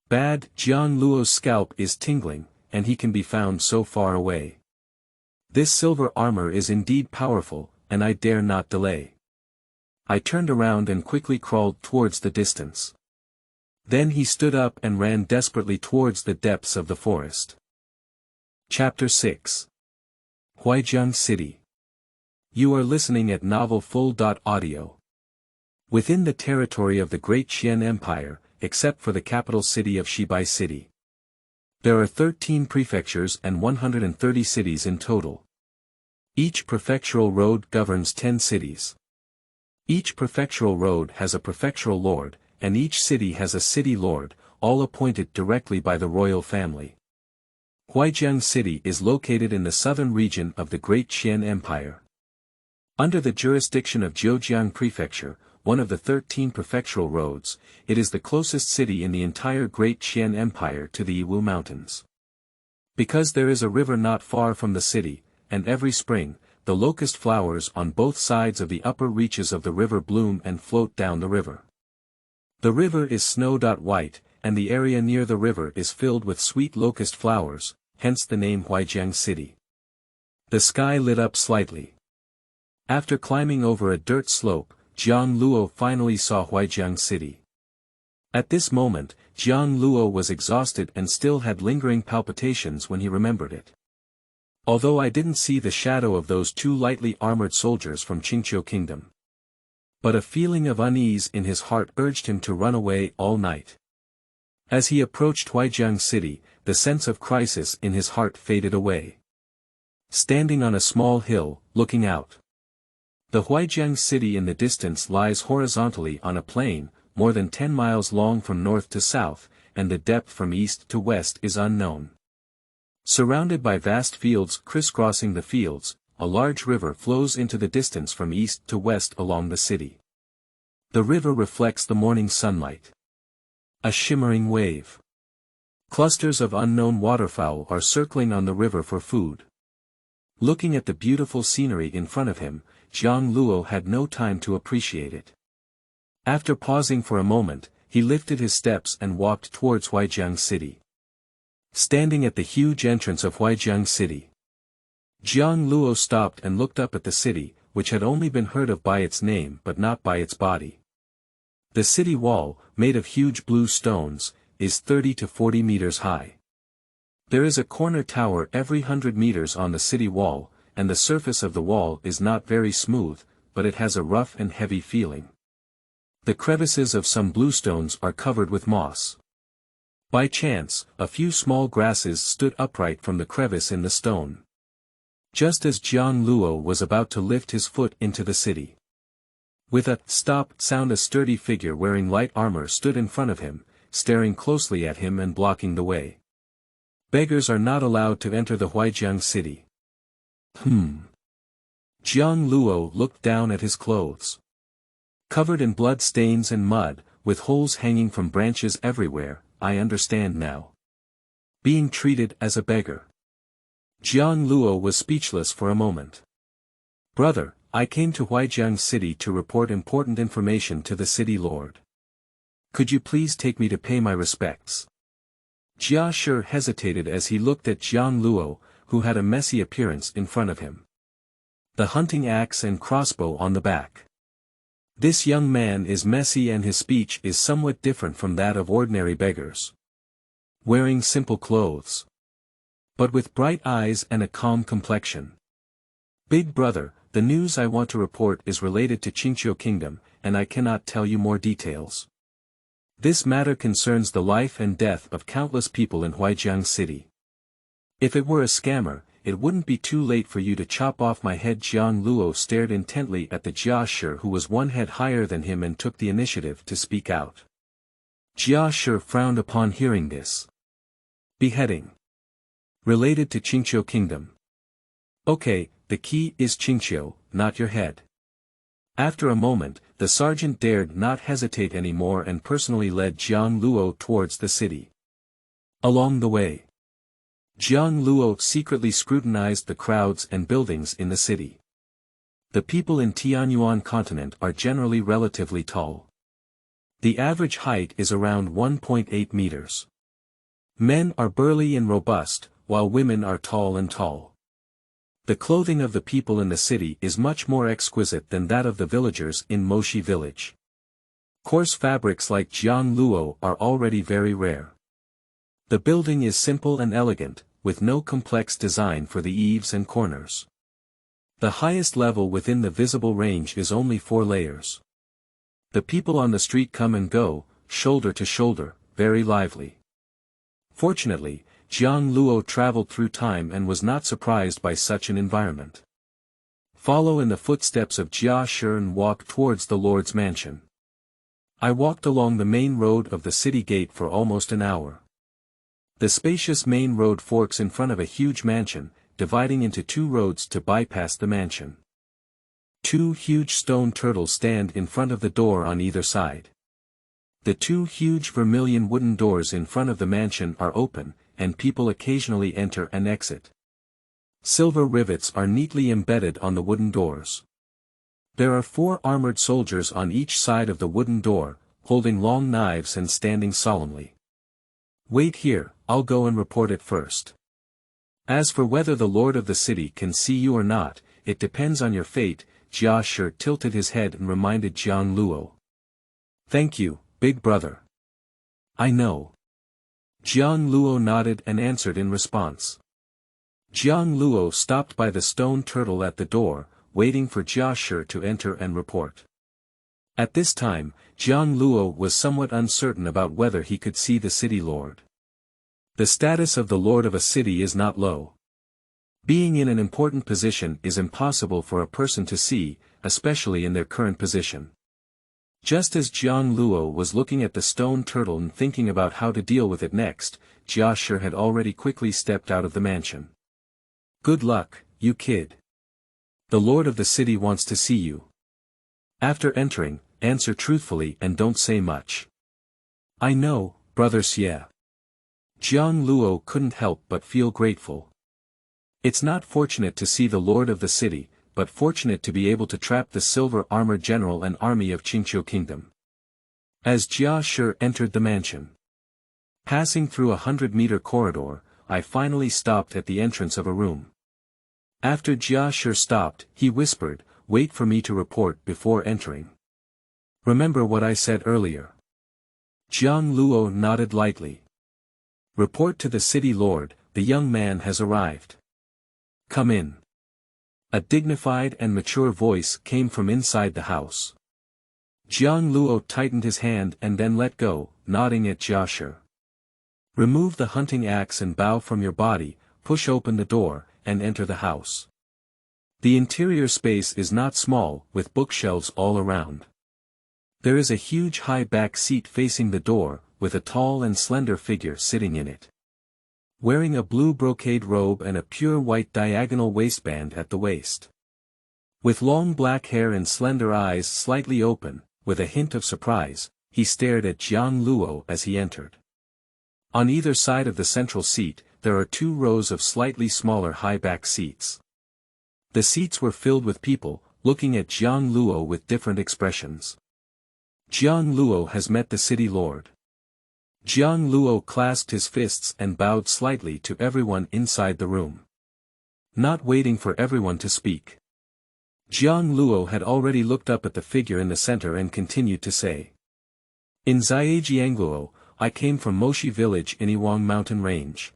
Bad, Jiang Luo's scalp is tingling, and he can be found so far away. This silver armor is indeed powerful, and I dare not delay. I turned around and quickly crawled towards the distance. Then he stood up and ran desperately towards the depths of the forest. Chapter 6. Huaijiang City. You are listening at novelfull.audio. Within the territory of the Great Qian Empire, except for the capital city of Shibai City, there are 13 prefectures and 130 cities in total. Each prefectural road governs 10 cities. Each prefectural road has a prefectural lord, and each city has a city lord, all appointed directly by the royal family. Huaijiang City is located in the southern region of the Great Qian Empire. Under the jurisdiction of Zhejiang Prefecture, one of the 13 prefectural roads, it is the closest city in the entire Great Qian Empire to the Yiwu Mountains. Because there is a river not far from the city, and every spring, the locust flowers on both sides of the upper reaches of the river bloom and float down the river. The river is snow-white, and the area near the river is filled with sweet locust flowers, hence the name Huaijiang City. The sky lit up slightly. After climbing over a dirt slope, Jiang Luo finally saw Huaijiang City. At this moment, Jiang Luo was exhausted and still had lingering palpitations when he remembered it. Although I didn't see the shadow of those 2 lightly armored soldiers from Qingqiu Kingdom. But a feeling of unease in his heart urged him to run away all night. As he approached Huaijiang City, the sense of crisis in his heart faded away. Standing on a small hill, looking out. The Huaijiang City in the distance lies horizontally on a plain, more than 10 miles long from north to south, and the depth from east to west is unknown. Surrounded by vast fields crisscrossing the fields, a large river flows into the distance from east to west along the city. The river reflects the morning sunlight. A shimmering wave. Clusters of unknown waterfowl are circling on the river for food. Looking at the beautiful scenery in front of him, Jiang Luo had no time to appreciate it. After pausing for a moment, he lifted his steps and walked towards Huaijiang City. Standing at the huge entrance of Huaijiang City, Jiang Luo stopped and looked up at the city, which had only been heard of by its name but not by its body. The city wall, made of huge blue stones, is 30 to 40 meters high. There is a corner tower every 100 meters on the city wall, and the surface of the wall is not very smooth, but it has a rough and heavy feeling. The crevices of some bluestones are covered with moss. By chance, a few small grasses stood upright from the crevice in the stone. Just as Jiang Luo was about to lift his foot into the city. With a stop sound, a sturdy figure wearing light armor stood in front of him, staring closely at him and blocking the way. Beggars are not allowed to enter the Huaijiang city. Jiang Luo looked down at his clothes. Covered in blood stains and mud, with holes hanging from branches everywhere, I understand now. Being treated as a beggar. Jiang Luo was speechless for a moment. Brother, I came to Huaijiang city to report important information to the city lord. Could you please take me to pay my respects? Jia Shi hesitated as he looked at Jiang Luo, who had a messy appearance in front of him. The hunting axe and crossbow on the back. This young man is messy and his speech is somewhat different from that of ordinary beggars. Wearing simple clothes. But with bright eyes and a calm complexion. Big brother, the news I want to report is related to Qingqiu Kingdom, and I cannot tell you more details. This matter concerns the life and death of countless people in Huaijiang city. If it were a scammer, it wouldn't be too late for you to chop off my head. Jiang Luo stared intently at the Jia Shi, who was one head higher than him, and took the initiative to speak out. Jia Shi frowned upon hearing this. Beheading. Related to Qingqiu Kingdom. Okay, the key is Qingqiu, not your head. After a moment, the sergeant dared not hesitate anymore and personally led Jiang Luo towards the city. Along the way, Jiang Luo secretly scrutinized the crowds and buildings in the city. The people in Tianyuan continent are generally relatively tall. The average height is around 1.8 meters. Men are burly and robust, while women are tall and tall. The clothing of the people in the city is much more exquisite than that of the villagers in Moshi village. Coarse fabrics like Jiang Luo are already very rare. The building is simple and elegant, with no complex design for the eaves and corners. The highest level within the visible range is only 4 layers. The people on the street come and go, shoulder to shoulder, very lively. Fortunately, Jiang Luo traveled through time and was not surprised by such an environment. Follow in the footsteps of Jia Shi and walk towards the Lord's mansion. I walked along the main road of the city gate for almost an hour. The spacious main road forks in front of a huge mansion, dividing into 2 roads to bypass the mansion. 2 huge stone turtles stand in front of the door on either side. The 2 huge vermilion wooden doors in front of the mansion are open, and people occasionally enter and exit. Silver rivets are neatly embedded on the wooden doors. There are 4 armored soldiers on each side of the wooden door, holding long knives and standing solemnly. Wait here, I'll go and report it first. As for whether the lord of the city can see you or not, it depends on your fate. Jia Shi tilted his head and reminded Jiang Luo. Thank you, big brother. I know. Jiang Luo nodded and answered in response. Jiang Luo stopped by the stone turtle at the door, waiting for Jia Shi to enter and report. At this time, Jiang Luo was somewhat uncertain about whether he could see the city lord. The status of the lord of a city is not low. Being in an important position is impossible for a person to see, especially in their current position. Just as Jiang Luo was looking at the stone turtle and thinking about how to deal with it next, Jia Shi had already quickly stepped out of the mansion. Good luck, you kid. The lord of the city wants to see you. After entering, answer truthfully and don't say much. I know, brother Xie. Jiang Luo couldn't help but feel grateful. It's not fortunate to see the lord of the city, but fortunate to be able to trap the silver armored general and army of Qingqiu Kingdom. As Jia Shi entered the mansion, passing through a 100-meter corridor, I finally stopped at the entrance of a room. After Jia Shi stopped, he whispered, "Wait for me to report before entering. Remember what I said earlier?" Jiang Luo nodded lightly. Report to the city lord, the young man has arrived. Come in. A dignified and mature voice came from inside the house. Jiang Luo tightened his hand and then let go, nodding at Jia Shi. Remove the hunting axe and bow from your body, push open the door, and enter the house. The interior space is not small, with bookshelves all around. There is a huge high back seat facing the door, with a tall and slender figure sitting in it. Wearing a blue brocade robe and a pure white diagonal waistband at the waist. With long black hair and slender eyes slightly open, with a hint of surprise, he stared at Jiang Luo as he entered. On either side of the central seat, there are 2 rows of slightly smaller high-back seats. The seats were filled with people, looking at Jiang Luo with different expressions. Jiang Luo has met the city lord. Jiang Luo clasped his fists and bowed slightly to everyone inside the room. Not waiting for everyone to speak. Jiang Luo had already looked up at the figure in the center and continued to say. In Huaijiang Luo, I came from Moshi village in Yiwang mountain range.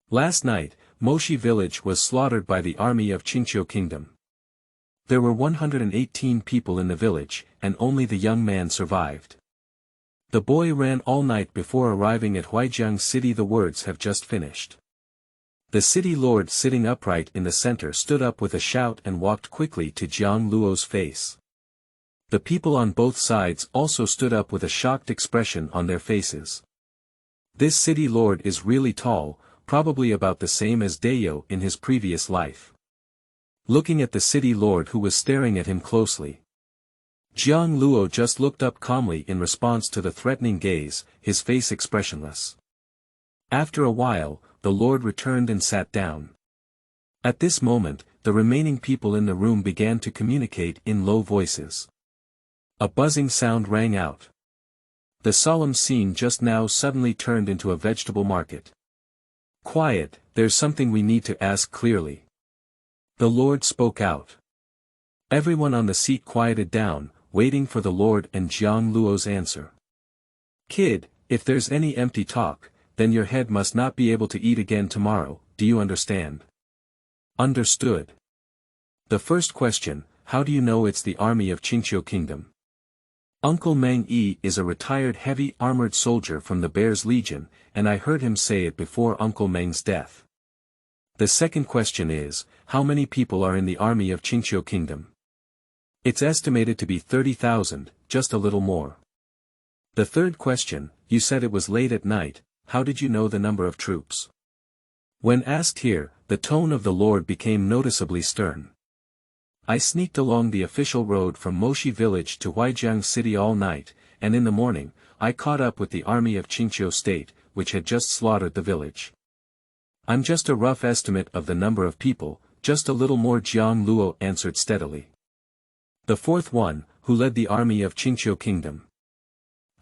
Last night, Moshi village was slaughtered by the army of Qingqiu kingdom. There were 118 people in the village, and only the young man survived. The boy ran all night before arriving at Huaijiang city. The words have just finished. The city lord sitting upright in the center stood up with a shout and walked quickly to Jiang Luo's face. The people on both sides also stood up with a shocked expression on their faces. This city lord is really tall, probably about the same as Dayo in his previous life. Looking at the city lord who was staring at him closely. Jiang Luo just looked up calmly in response to the threatening gaze, his face expressionless. After a while, the lord returned and sat down. At this moment, the remaining people in the room began to communicate in low voices. A buzzing sound rang out. The solemn scene just now suddenly turned into a vegetable market. Quiet, there's something we need to ask clearly. The lord spoke out. Everyone on the seat quieted down, waiting for the lord and Jiang Luo's answer. Kid, if there's any empty talk, then your head must not be able to eat again tomorrow, do you understand? Understood. The first question, how do you know it's the army of Qingqiu kingdom? Uncle Meng Yi is a retired heavy armored soldier from the Bear's Legion, and I heard him say it before Uncle Meng's death. The second question is, how many people are in the army of Qingqiu kingdom? It's estimated to be 30,000, just a little more. The third question, you said it was late at night, how did you know the number of troops? When asked here, the tone of the lord became noticeably stern. I sneaked along the official road from Moshi village to Huaijiang city all night, and in the morning, I caught up with the army of Qingqiu state, which had just slaughtered the village. I'm just a rough estimate of the number of people, just a little more, Jiang Luo answered steadily. The fourth one, who led the army of Qingqiu kingdom?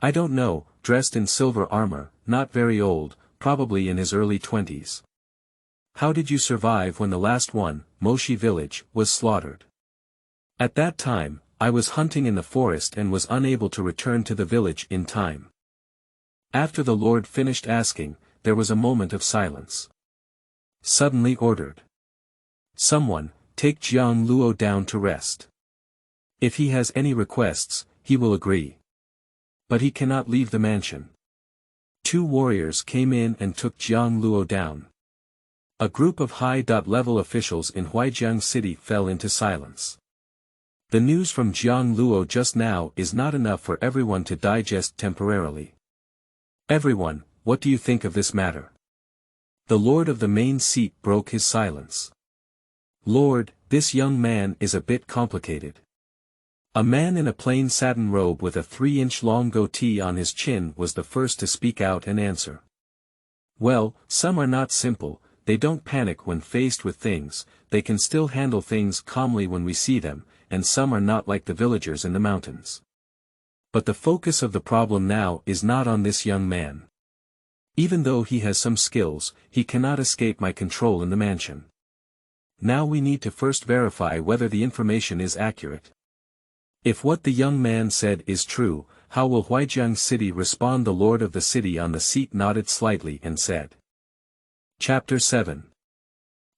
I don't know, dressed in silver armor, not very old, probably in his early 20s. How did you survive when the last one, Moshi village, was slaughtered? At that time, I was hunting in the forest and was unable to return to the village in time. After the lord finished asking, there was a moment of silence. Suddenly ordered. Someone, take Jiang Luo down to rest. If he has any requests, he will agree. But he cannot leave the mansion. 2 warriors came in and took Jiang Luo down. A group of high-level officials in Huaijiang city fell into silence. The news from Jiang Luo just now is not enough for everyone to digest temporarily. Everyone, what do you think of this matter? The lord of the main seat broke his silence. Lord, this young man is a bit complicated. A man in a plain satin robe with a 3-inch long goatee on his chin was the first to speak out and answer. Well, some are not simple, they don't panic when faced with things, they can still handle things calmly when we see them, and some are not like the villagers in the mountains. But the focus of the problem now is not on this young man. Even though he has some skills, he cannot escape my control in the mansion. Now we need to first verify whether the information is accurate. If what the young man said is true, how will Huaijiang city respond? The lord of the city on the seat nodded slightly and said. Chapter 7.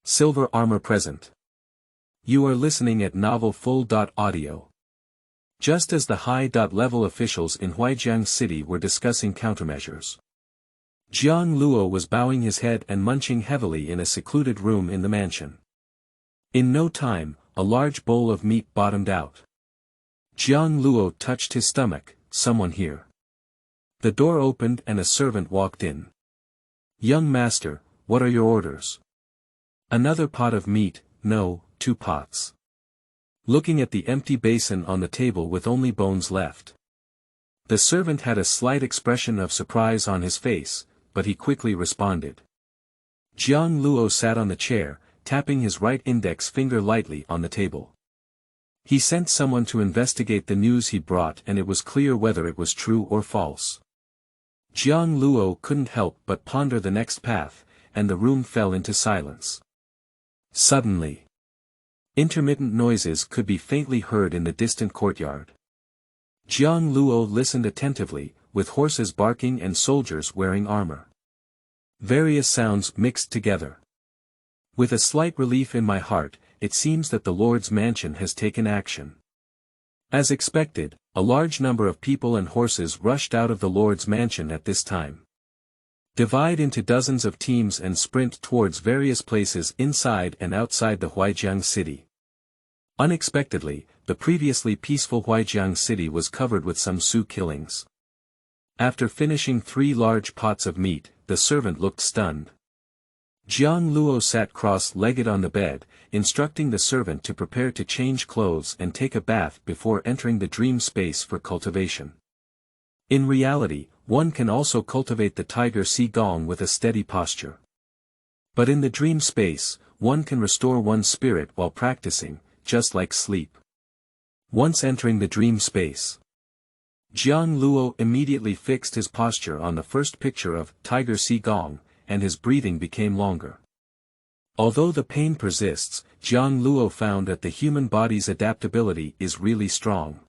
Silver Armor Present. You are listening at novelfull.audio. Just as the high-level officials in Huaijiang city were discussing countermeasures. Jiang Luo was bowing his head and munching heavily in a secluded room in the mansion. In no time, a large bowl of meat bottomed out. Jiang Luo touched his stomach. Someone here. The door opened and a servant walked in. Young master, what are your orders? Another pot of meat, no, 2 pots. Looking at the empty basin on the table with only bones left. The servant had a slight expression of surprise on his face, but he quickly responded. Jiang Luo sat on the chair, tapping his right index finger lightly on the table. He sent someone to investigate the news he brought and it was clear whether it was true or false. Jiang Luo couldn't help but ponder the next path, and the room fell into silence. Suddenly, intermittent noises could be faintly heard in the distant courtyard. Jiang Luo listened attentively, with horses barking and soldiers wearing armor. Various sounds mixed together. With a slight relief in my heart, it seems that the Lord's mansion has taken action. As expected, a large number of people and horses rushed out of the Lord's mansion at this time. Divide into dozens of teams and sprint towards various places inside and outside the Huaijiang city. Unexpectedly, the previously peaceful Huaijiang city was covered with some Sioux killings. After finishing 3 large pots of meat, the servant looked stunned. Jiang Luo sat cross-legged on the bed, instructing the servant to prepare to change clothes and take a bath before entering the dream space for cultivation. In reality, one can also cultivate the tiger Qigong with a steady posture. But in the dream space, one can restore one's spirit while practicing, just like sleep. Once entering the dream space, Jiang Luo immediately fixed his posture on the first picture of tiger Qigong, and his breathing became longer. Although the pain persists, Jiang Luo found that the human body's adaptability is really strong.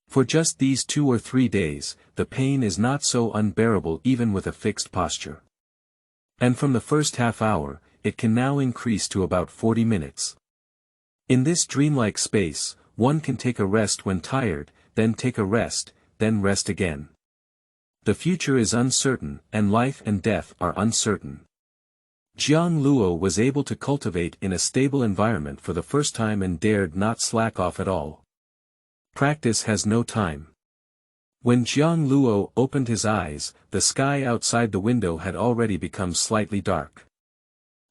For just these 2 or 3 days, the pain is not so unbearable even with a fixed posture. And from the first half hour, it can now increase to about 40 minutes. In this dreamlike space, one can take a rest when tired, then take a rest, then rest again. The future is uncertain, and life and death are uncertain. Jiang Luo was able to cultivate in a stable environment for the first time and dared not slack off at all. Practice has no time. When Jiang Luo opened his eyes, the sky outside the window had already become slightly dark.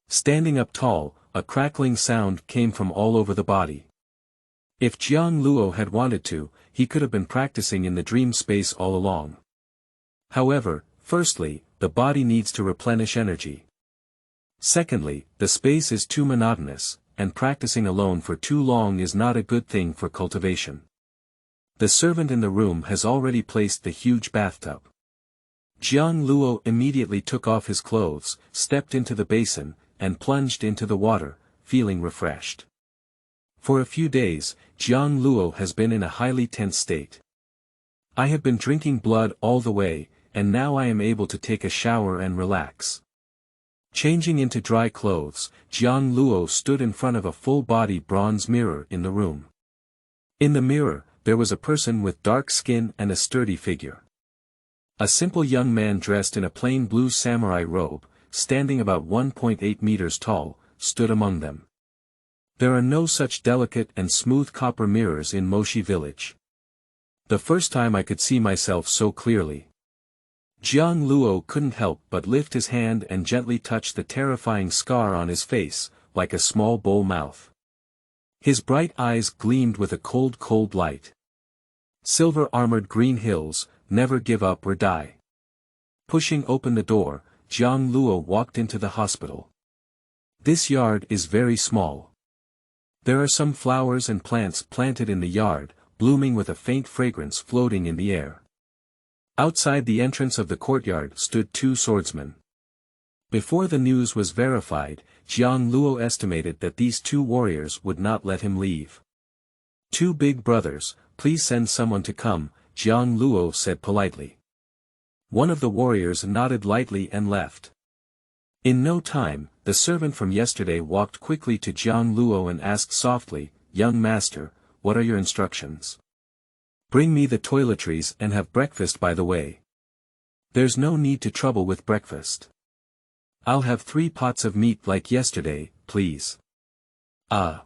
Standing up tall, a crackling sound came from all over the body. If Jiang Luo had wanted to, he could have been practicing in the dream space all along. However, firstly, the body needs to replenish energy. Secondly, the space is too monotonous, and practicing alone for too long is not a good thing for cultivation. The servant in the room has already placed the huge bathtub. Jiang Luo immediately took off his clothes, stepped into the basin, and plunged into the water, feeling refreshed. For a few days, Jiang Luo has been in a highly tense state. I have been drinking blood all the way, and now I am able to take a shower and relax. Changing into dry clothes, Jiang Luo stood in front of a full-body bronze mirror in the room. In the mirror, there was a person with dark skin and a sturdy figure. A simple young man dressed in a plain blue samurai robe, standing about 1.8 meters tall, stood among them. There are no such delicate and smooth copper mirrors in Moshi village. The first time I could see myself so clearly. Jiang Luo couldn't help but lift his hand and gently touch the terrifying scar on his face, like a small bull mouth. His bright eyes gleamed with a cold light. Silver-armored green hills, never give up or die. Pushing open the door, Jiang Luo walked into the hospital. This yard is very small. There are some flowers and plants planted in the yard, blooming with a faint fragrance floating in the air. Outside the entrance of the courtyard stood 2 swordsmen. Before the news was verified, Jiang Luo estimated that these 2 warriors would not let him leave. 2 big brothers, please send someone to come, Jiang Luo said politely. One of the warriors nodded lightly and left. In no time, the servant from yesterday walked quickly to Jiang Luo and asked softly, "Young master, what are your instructions?" Bring me the toiletries and have breakfast by the way. There's no need to trouble with breakfast. I'll have 3 pots of meat like yesterday, please. Ah.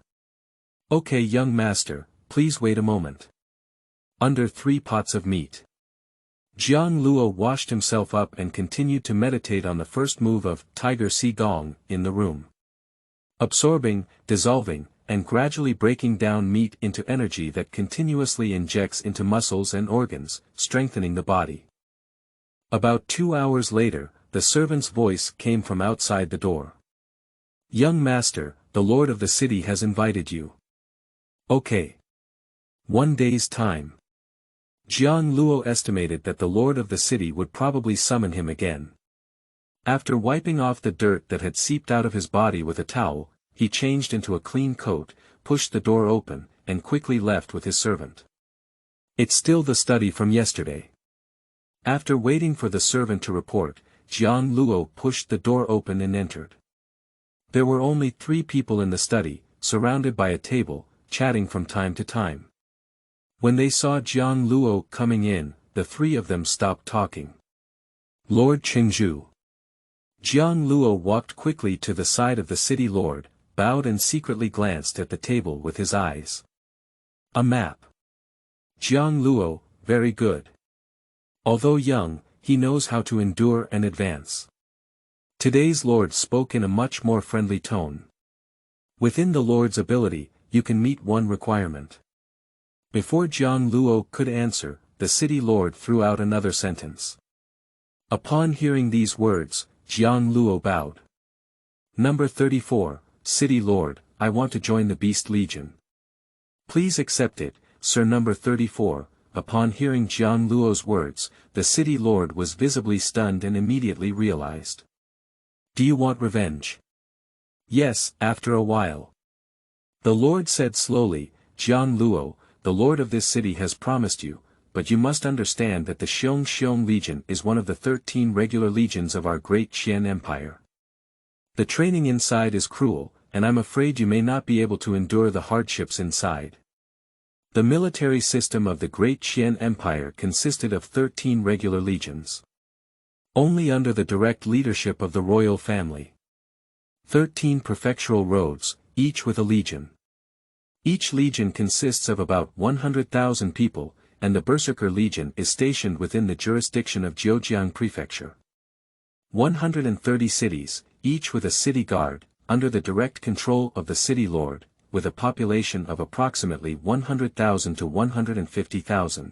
Okay, young master, please wait a moment. Under 3 pots of meat. Jiang Luo washed himself up and continued to meditate on the first move of Tiger Si Gong in the room. Absorbing, dissolving, and gradually breaking down meat into energy that continuously injects into muscles and organs, strengthening the body. About 2 hours later, the servant's voice came from outside the door. Young master, the lord of the city has invited you. Okay. 1 day's time. Jiang Luo estimated that the lord of the city would probably summon him again. After wiping off the dirt that had seeped out of his body with a towel, he changed into a clean coat, pushed the door open, and quickly left with his servant. It's still the study from yesterday. After waiting for the servant to report, Jiang Luo pushed the door open and entered. There were only 3 people in the study, surrounded by a table, chatting from time to time. When they saw Jiang Luo coming in, the 3 of them stopped talking. Lord Qingzhu. Jiang Luo walked quickly to the side of the city lord, bowed and secretly glanced at the table with his eyes. A map. Jiang Luo, very good. Although young, he knows how to endure and advance. Today's lord spoke in a much more friendly tone. Within the lord's ability, you can meet one requirement. Before Jiang Luo could answer, the city lord threw out another sentence. Upon hearing these words, Jiang Luo bowed. Number 34, City Lord, I want to join the Beast Legion. Please accept it, Sir. Number 34, upon hearing Jiang Luo's words, the city lord was visibly stunned and immediately realized. Do you want revenge? Yes, after a while. The lord said slowly, Jiang Luo, the lord of this city has promised you, but you must understand that the Xiong Legion is one of the 13 regular legions of our great Qian Empire. The training inside is cruel, and I'm afraid you may not be able to endure the hardships inside. The military system of the great Qian Empire consisted of 13 regular legions. Only under the direct leadership of the royal family. 13 prefectural roads, each with a legion. Each legion consists of about 100,000 people, and the Berserker Legion is stationed within the jurisdiction of Huaijiang Prefecture. 130 cities, each with a city guard, under the direct control of the city lord, with a population of approximately 100,000 to 150,000.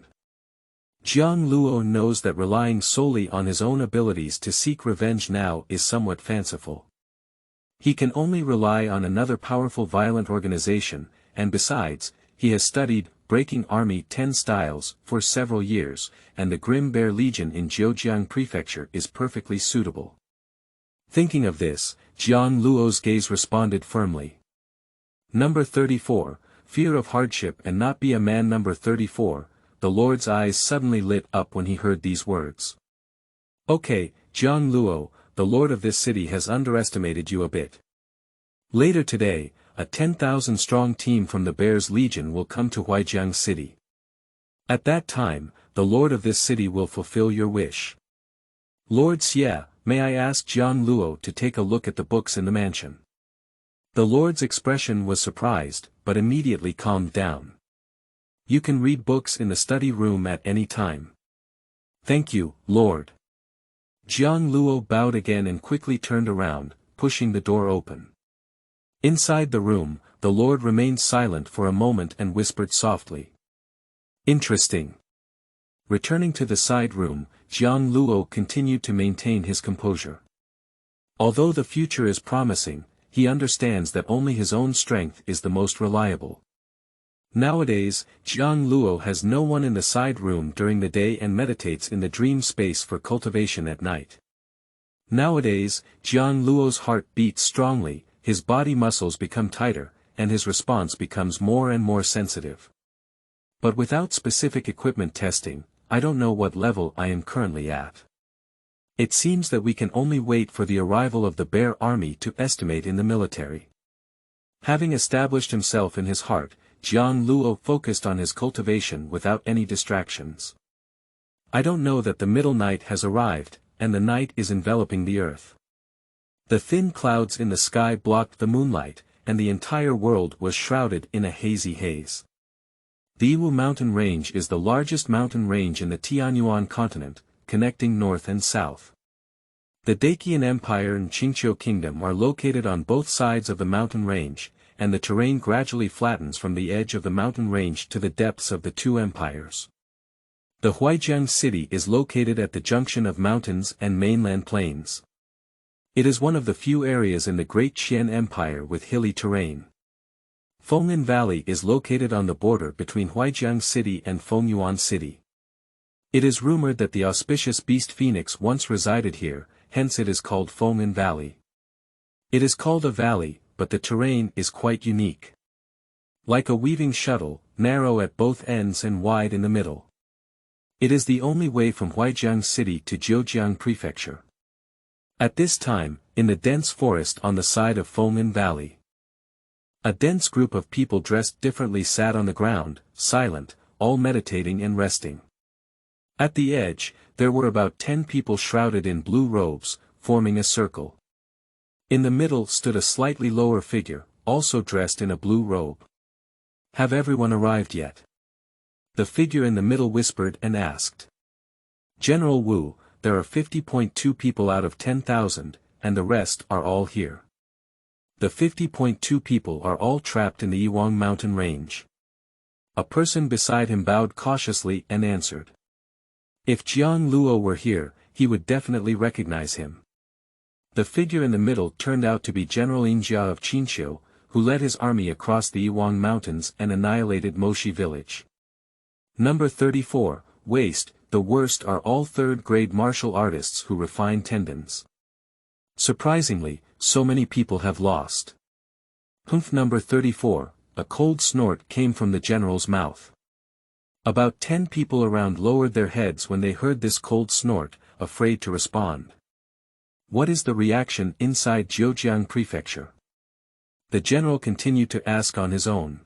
Jiang Luo knows that relying solely on his own abilities to seek revenge now is somewhat fanciful. He can only rely on another powerful violent organization, and besides, he has studied Breaking Army 10 styles for several years, and the Grim Bear Legion in Huaijiang Prefecture is perfectly suitable. Thinking of this, Jiang Luo's gaze responded firmly. Number 34, fear of hardship and not be a man. Number 34, the lord's eyes suddenly lit up when he heard these words. Okay, Jiang Luo, the lord of this city has underestimated you a bit. Later today, a 10,000-strong team from the Bear's Legion will come to Huaijiang City. At that time, the lord of this city will fulfill your wish. Lord Xie, may I ask Jiang Luo to take a look at the books in the mansion? The lord's expression was surprised, but immediately calmed down. You can read books in the study room at any time. Thank you, Lord. Jiang Luo bowed again and quickly turned around, pushing the door open. Inside the room, the lord remained silent for a moment and whispered softly. Interesting. Returning to the side room, Jiang Luo continued to maintain his composure. Although the future is promising, he understands that only his own strength is the most reliable. Nowadays, Jiang Luo has no one in the side room during the day and meditates in the dream space for cultivation at night. Nowadays, Jiang Luo's heart beats strongly, his body muscles become tighter, and his response becomes more and more sensitive. But without specific equipment testing, I don't know what level I am currently at. It seems that we can only wait for the arrival of the Bear Army to estimate in the military. Having established himself in his heart, Jiang Luo focused on his cultivation without any distractions. I don't know that the middle night has arrived, and the night is enveloping the earth. The thin clouds in the sky blocked the moonlight, and the entire world was shrouded in a hazy haze. The Yiwu mountain range is the largest mountain range in the Tianyuan continent, connecting north and south. The Daqian Empire and Qingqiu Kingdom are located on both sides of the mountain range, and the terrain gradually flattens from the edge of the mountain range to the depths of the two empires. The Huaijiang city is located at the junction of mountains and mainland plains. It is one of the few areas in the Great Qian Empire with hilly terrain. Fengyuan Valley is located on the border between Huaijiang City and Fengyuan City. It is rumored that the auspicious beast Phoenix once resided here, hence it is called Fengyuan Valley. It is called a valley, but the terrain is quite unique. Like a weaving shuttle, narrow at both ends and wide in the middle. It is the only way from Huaijiang City to Zhejiang Prefecture. At this time, in the dense forest on the side of Fengyuan Valley, a dense group of people dressed differently sat on the ground, silent, all meditating and resting. At the edge, there were about 10 people shrouded in blue robes, forming a circle. In the middle stood a slightly lower figure, also dressed in a blue robe. Have everyone arrived yet? The figure in the middle whispered and asked. General Wu, there are 50.2 people out of 10,000, and the rest are all here. The 50.2 people are all trapped in the Yiwang mountain range. A person beside him bowed cautiously and answered. If Jiang Luo were here, he would definitely recognize him. The figure in the middle turned out to be General Yingjia of Qinqiu, who led his army across the Yiwang mountains and annihilated Moshi village. Number 34, Waste, the worst are all third-grade martial artists who refine tendons. Surprisingly, so many people have lost. Humph. Number 34, a cold snort came from the general's mouth. About 10 people around lowered their heads when they heard this cold snort, afraid to respond. What is the reaction inside Zhejiang Prefecture? The general continued to ask on his own.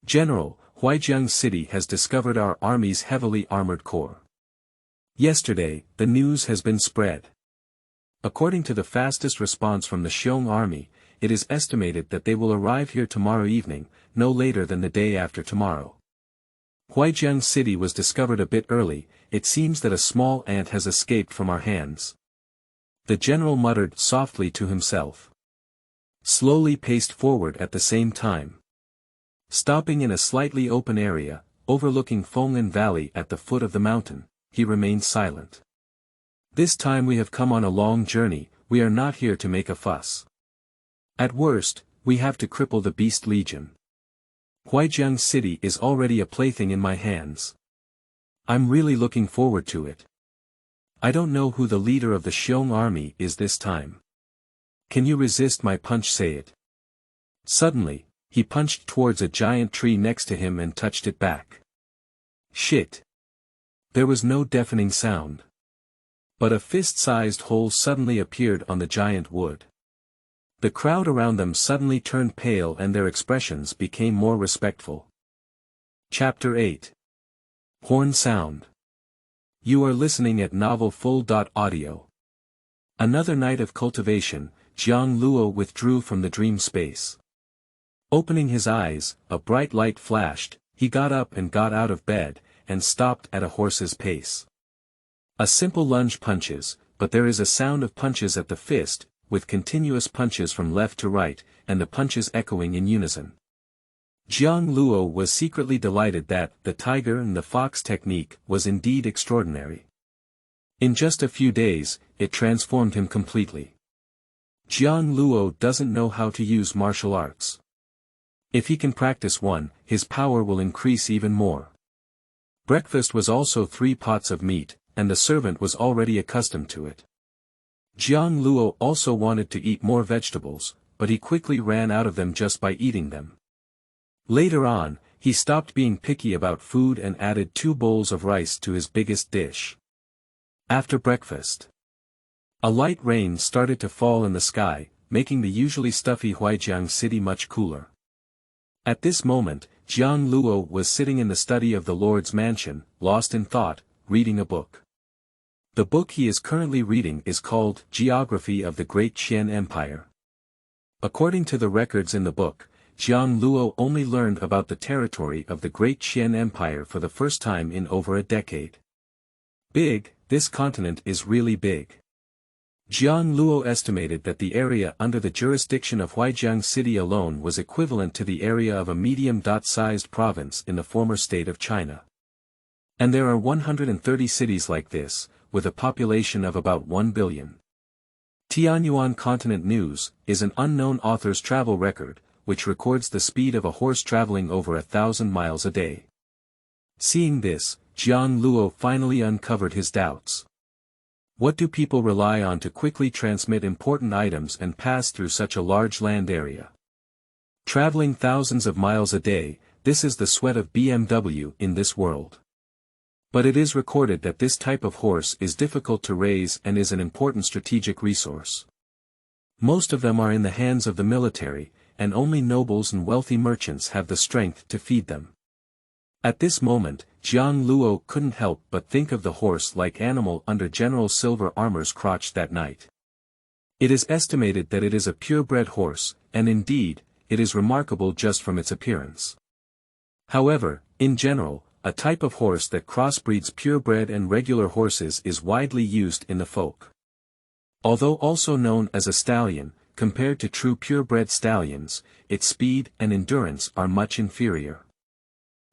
General, Huaijiang City has discovered our army's heavily armored corps. Yesterday, the news has been spread. According to the fastest response from the Xiong army, it is estimated that they will arrive here tomorrow evening, no later than the day after tomorrow. Huaijiang City was discovered a bit early, it seems that a small ant has escaped from our hands. The general muttered softly to himself. Slowly paced forward at the same time. Stopping in a slightly open area, overlooking Fengyuan Valley at the foot of the mountain, he remained silent. This time we have come on a long journey, we are not here to make a fuss. At worst, we have to cripple the Beast Legion. Huaijiang City is already a plaything in my hands. I'm really looking forward to it. I don't know who the leader of the Xiong army is this time. Can you resist my punch? Say it. Suddenly, he punched towards a giant tree next to him and touched it back. Shit. There was no deafening sound. But a fist-sized hole suddenly appeared on the giant wood. The crowd around them suddenly turned pale and their expressions became more respectful. Chapter 8. Horn Sound. You are listening at novelfull.audio. Another night of cultivation, Jiang Luo withdrew from the dream space. Opening his eyes, a bright light flashed, he got up and got out of bed, and stopped at a horse's pace. A simple lunge punches, but there is a sound of punches at the fist, with continuous punches from left to right, and the punches echoing in unison. Jiang Luo was secretly delighted that the tiger and the fox technique was indeed extraordinary. In just a few days, it transformed him completely. Jiang Luo doesn't know how to use martial arts. If he can practice one, his power will increase even more. Breakfast was also 3 pots of meat, and the servant was already accustomed to it. Jiang Luo also wanted to eat more vegetables, but he quickly ran out of them just by eating them. Later on, he stopped being picky about food and added 2 bowls of rice to his biggest dish. After breakfast, a light rain started to fall in the sky, making the usually stuffy Huaijiang city much cooler. At this moment, Jiang Luo was sitting in the study of the Lord's mansion, lost in thought, reading a book. The book he is currently reading is called Geography of the Great Qian Empire. According to the records in the book, Jiang Luo only learned about the territory of the Great Qian Empire for the first time in over a decade. Big, this continent is really big. Jiang Luo estimated that the area under the jurisdiction of Huaijiang city alone was equivalent to the area of a medium-sized province in the former state of China. And there are 130 cities like this, with a population of about 1 billion. Tianyuan Continent News is an unknown author's travel record, which records the speed of a horse traveling over 1,000 miles a day. Seeing this, Jiang Luo finally uncovered his doubts. What do people rely on to quickly transmit important items and pass through such a large land area? Traveling thousands of miles a day, this is the sweat of BMW in this world. But it is recorded that this type of horse is difficult to raise and is an important strategic resource. Most of them are in the hands of the military, and only nobles and wealthy merchants have the strength to feed them. At this moment, Jiang Luo couldn't help but think of the horse-like animal under General Silver Armor's crotch that night. It is estimated that it is a purebred horse, and indeed, it is remarkable just from its appearance. However, in general, a type of horse that crossbreeds purebred and regular horses is widely used in the folk. Although also known as a stallion, compared to true purebred stallions, its speed and endurance are much inferior.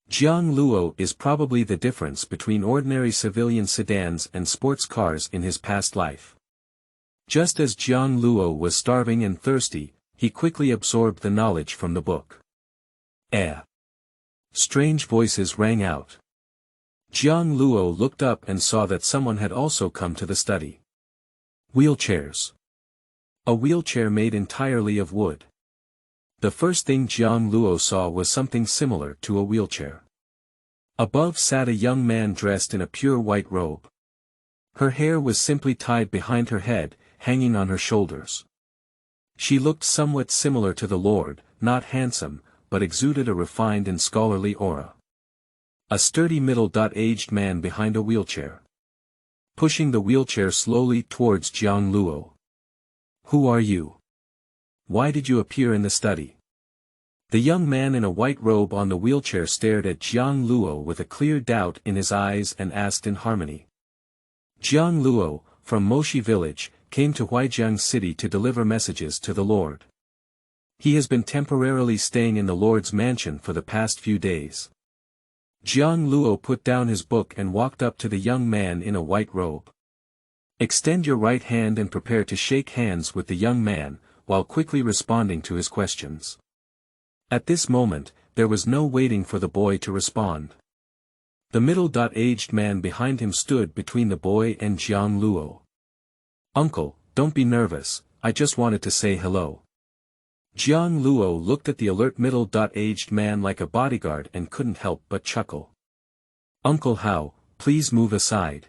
Jiang Luo is probably the difference between ordinary civilian sedans and sports cars in his past life. Just as Jiang Luo was starving and thirsty, he quickly absorbed the knowledge from the book. Strange voices rang out. Jiang Luo looked up and saw that someone had also come to the study. Wheelchairs. A wheelchair made entirely of wood. The first thing Jiang Luo saw was something similar to a wheelchair. Above sat a young man dressed in a pure white robe. Her hair was simply tied behind her head, hanging on her shoulders. She looked somewhat similar to the Lord, not handsome, but exuded a refined and scholarly aura. A sturdy middle-aged man behind a wheelchair. Pushing the wheelchair slowly towards Jiang Luo. Who are you? Why did you appear in the study? The young man in a white robe on the wheelchair stared at Jiang Luo with a clear doubt in his eyes and asked in harmony. Jiang Luo, from Moshi village, came to Huaijiang city to deliver messages to the Lord. He has been temporarily staying in the Lord's mansion for the past few days. Jiang Luo put down his book and walked up to the young man in a white robe. Extend your right hand and prepare to shake hands with the young man, while quickly responding to his questions. At this moment, there was no waiting for the boy to respond. The middle-aged man behind him stood between the boy and Jiang Luo. Uncle, don't be nervous, I just wanted to say hello. Jiang Luo looked at the alert middle-aged man like a bodyguard and couldn't help but chuckle. Uncle Hao, please move aside.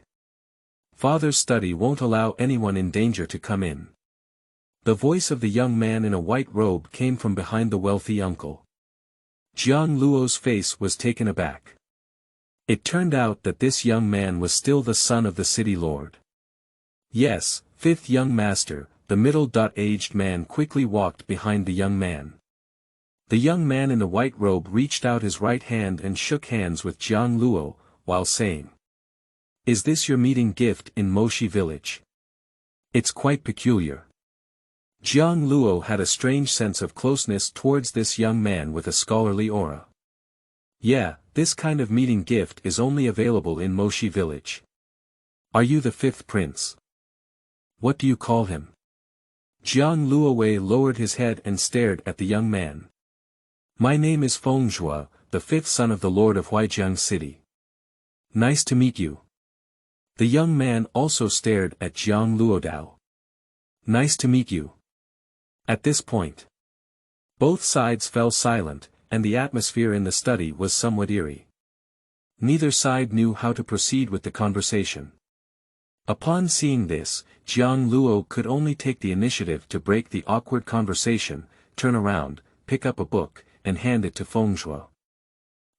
Father's study won't allow anyone in danger to come in. The voice of the young man in a white robe came from behind the wealthy uncle. Jiang Luo's face was taken aback. It turned out that this young man was still the son of the city lord. Yes, fifth young master, the middle-aged man quickly walked behind the young man. The young man in the white robe reached out his right hand and shook hands with Jiang Luo, while saying, "Is this your meeting gift in Moshi village? It's quite peculiar." Jiang Luo had a strange sense of closeness towards this young man with a scholarly aura. Yeah, this kind of meeting gift is only available in Moshi village. Are you the fifth prince? What do you call him? Jiang Luo lowered his head and stared at the young man. My name is Feng Zhua, the fifth son of the lord of Huaijiang city. Nice to meet you. The young man also stared at Jiang Luo. Nice to meet you. At this point, both sides fell silent, and the atmosphere in the study was somewhat eerie. Neither side knew how to proceed with the conversation. Upon seeing this, Jiang Luo could only take the initiative to break the awkward conversation, turn around, pick up a book, and hand it to Feng Zhua.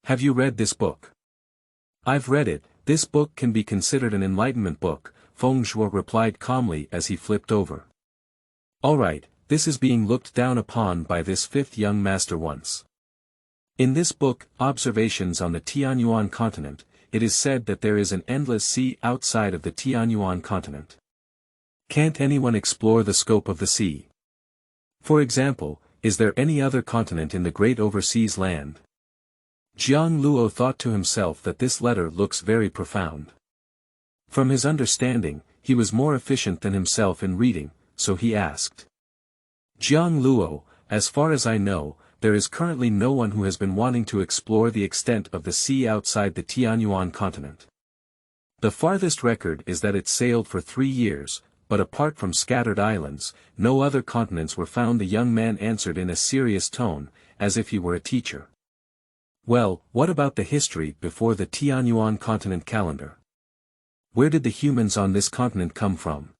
Have you read this book? I've read it. This book can be considered an enlightenment book, Feng Shuo replied calmly as he flipped over. Alright, this is being looked down upon by this fifth young master once. In this book, Observations on the Tianyuan continent, it is said that there is an endless sea outside of the Tianyuan continent. Can't anyone explore the scope of the sea? For example, is there any other continent in the great overseas land? Jiang Luo thought to himself that this letter looks very profound. From his understanding, he was more efficient than himself in reading, so he asked. Jiang Luo, as far as I know, there is currently no one who has been wanting to explore the extent of the sea outside the Tianyuan continent. The farthest record is that it sailed for 3 years, but apart from scattered islands, no other continents were found. The young man answered in a serious tone, as if he were a teacher. Well, what about the history before the Tianyuan continent calendar? Where did the humans on this continent come from?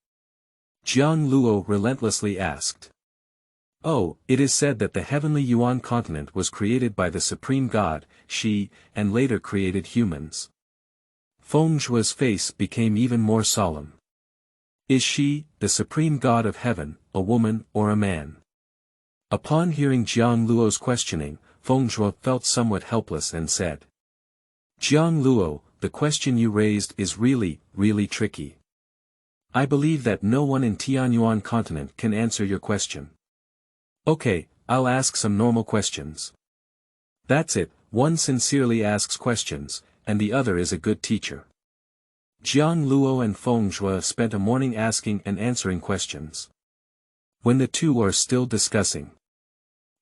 Jiang Luo relentlessly asked. Oh, it is said that the heavenly Yuan continent was created by the supreme god, Shi, and later created humans. Feng Shuo's face became even more solemn. Is Shi, the supreme god of heaven, a woman or a man? Upon hearing Jiang Luo's questioning, Feng Shuo felt somewhat helpless and said. Jiang Luo, the question you raised is really, really tricky. I believe that no one in Tianyuan continent can answer your question. Okay, I'll ask some normal questions. That's it, one sincerely asks questions, and the other is a good teacher. Jiang Luo and Feng Shuo spent a morning asking and answering questions. When the two are still discussing,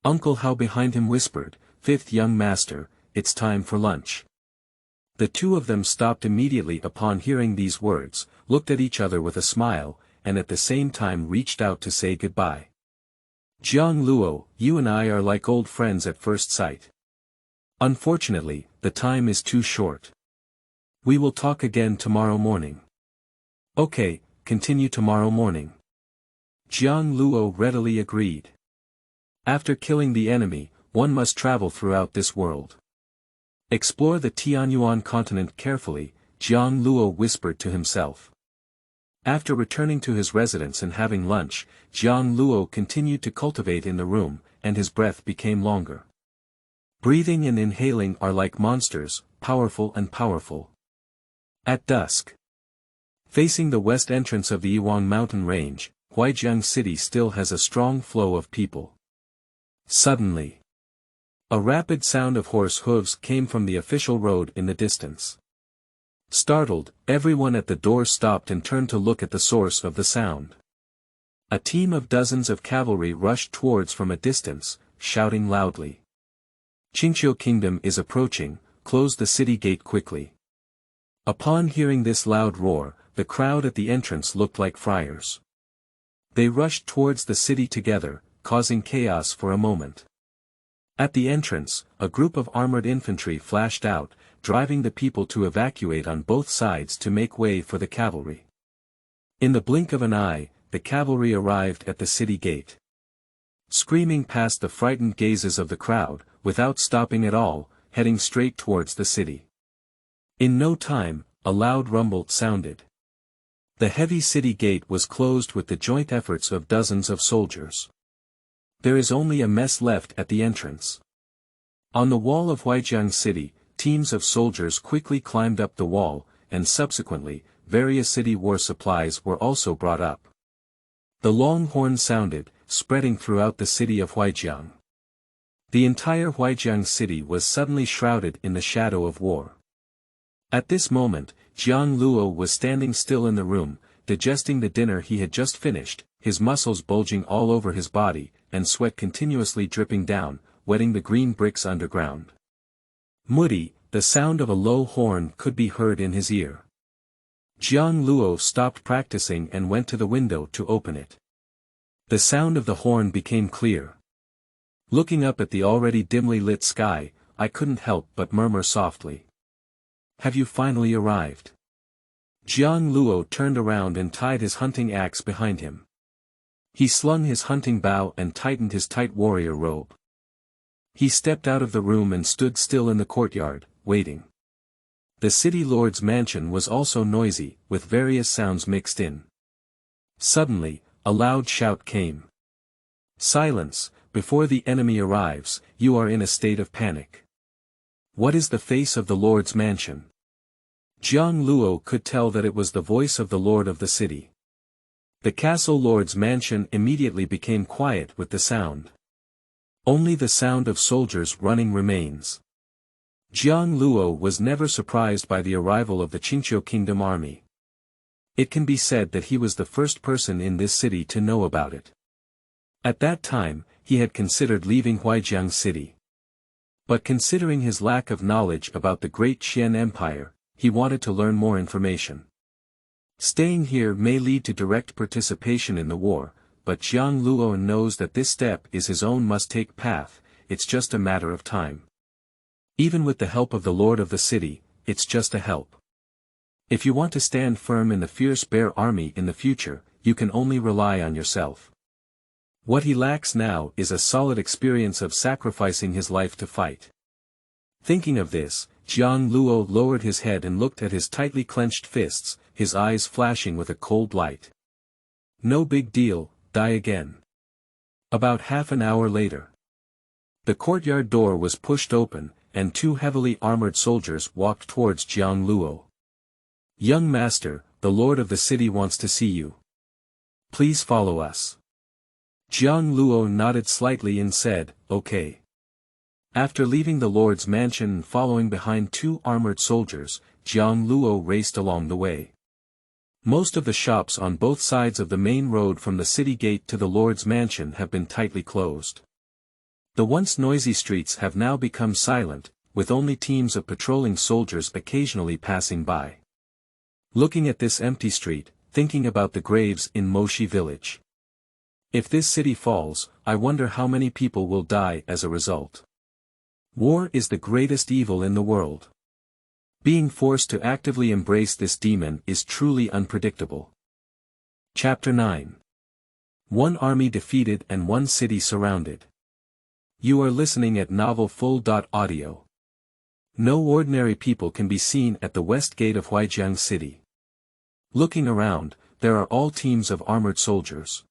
Uncle Hao behind him whispered, "Fifth young master, it's time for lunch." The two of them stopped immediately upon hearing these words, looked at each other with a smile, and at the same time reached out to say goodbye. Jiang Luo, you and I are like old friends at first sight. Unfortunately, the time is too short. We will talk again tomorrow morning. Okay, continue tomorrow morning. Jiang Luo readily agreed. After killing the enemy, one must travel throughout this world. Explore the Tianyuan continent carefully, Jiang Luo whispered to himself. After returning to his residence and having lunch, Jiang Luo continued to cultivate in the room, and his breath became longer. Breathing and inhaling are like monsters, powerful and powerful. At dusk. Facing the west entrance of the Yiwang mountain range, Huaijiang city still has a strong flow of people. Suddenly, a rapid sound of horse hooves came from the official road in the distance. Startled, everyone at the door stopped and turned to look at the source of the sound. A team of dozens of cavalry rushed towards from a distance, shouting loudly. Qingqiu Kingdom is approaching, close the city gate quickly. Upon hearing this loud roar, the crowd at the entrance looked like friars. They rushed towards the city together, causing chaos for a moment. At the entrance, a group of armored infantry flashed out, driving the people to evacuate on both sides to make way for the cavalry. In the blink of an eye, the cavalry arrived at the city gate. Screaming past the frightened gazes of the crowd, without stopping at all, heading straight towards the city. In no time, a loud rumble sounded. The heavy city gate was closed with the joint efforts of dozens of soldiers. There is only a mess left at the entrance. On the wall of Huaijiang city, teams of soldiers quickly climbed up the wall, and subsequently, various city war supplies were also brought up. The long horn sounded, spreading throughout the city of Huaijiang. The entire Huaijiang city was suddenly shrouded in the shadow of war. At this moment, Jiang Luo was standing still in the room, digesting the dinner he had just finished, his muscles bulging all over his body, and sweat continuously dripping down, wetting the green bricks underground. Moody, the sound of a low horn could be heard in his ear. Jiang Luo stopped practicing and went to the window to open it. The sound of the horn became clear. Looking up at the already dimly lit sky, I couldn't help but murmur softly. Have you finally arrived? Jiang Luo turned around and tied his hunting axe behind him. He slung his hunting bow and tightened his tight warrior robe. He stepped out of the room and stood still in the courtyard, waiting. The city lord's mansion was also noisy, with various sounds mixed in. Suddenly, a loud shout came. "Silence, before the enemy arrives, you are in a state of panic." "What is the face of the lord's mansion?" Jiang Luo could tell that it was the voice of the lord of the city. The castle lord's mansion immediately became quiet with the sound. Only the sound of soldiers running remains. Jiang Luo was never surprised by the arrival of the Qingqiu Kingdom army. It can be said that he was the first person in this city to know about it. At that time, he had considered leaving Huaijiang city. But considering his lack of knowledge about the great Qian Empire, he wanted to learn more information. Staying here may lead to direct participation in the war, but Jiang Luo knows that this step is his own must-take path, it's just a matter of time. Even with the help of the lord of the city, it's just a help. If you want to stand firm in the fierce bear army in the future, you can only rely on yourself. What he lacks now is a solid experience of sacrificing his life to fight. Thinking of this, Jiang Luo lowered his head and looked at his tightly clenched fists, his eyes flashing with a cold light. No big deal, die again. About half an hour later. The courtyard door was pushed open, and two heavily armored soldiers walked towards Jiang Luo. "Young master, the lord of the city wants to see you. Please follow us." Jiang Luo nodded slightly and said, "Okay." After leaving the lord's mansion and following behind two armored soldiers, Jiang Luo raced along the way. Most of the shops on both sides of the main road from the city gate to the lord's mansion have been tightly closed. The once noisy streets have now become silent, with only teams of patrolling soldiers occasionally passing by. Looking at this empty street, thinking about the graves in Moshi village. If this city falls, I wonder how many people will die as a result. War is the greatest evil in the world. Being forced to actively embrace this demon is truly unpredictable. Chapter 9. One army defeated and one city surrounded. You are listening at novelfull.audio. No ordinary people can be seen at the west gate of Huaijiang city. Looking around, there are all teams of armored soldiers.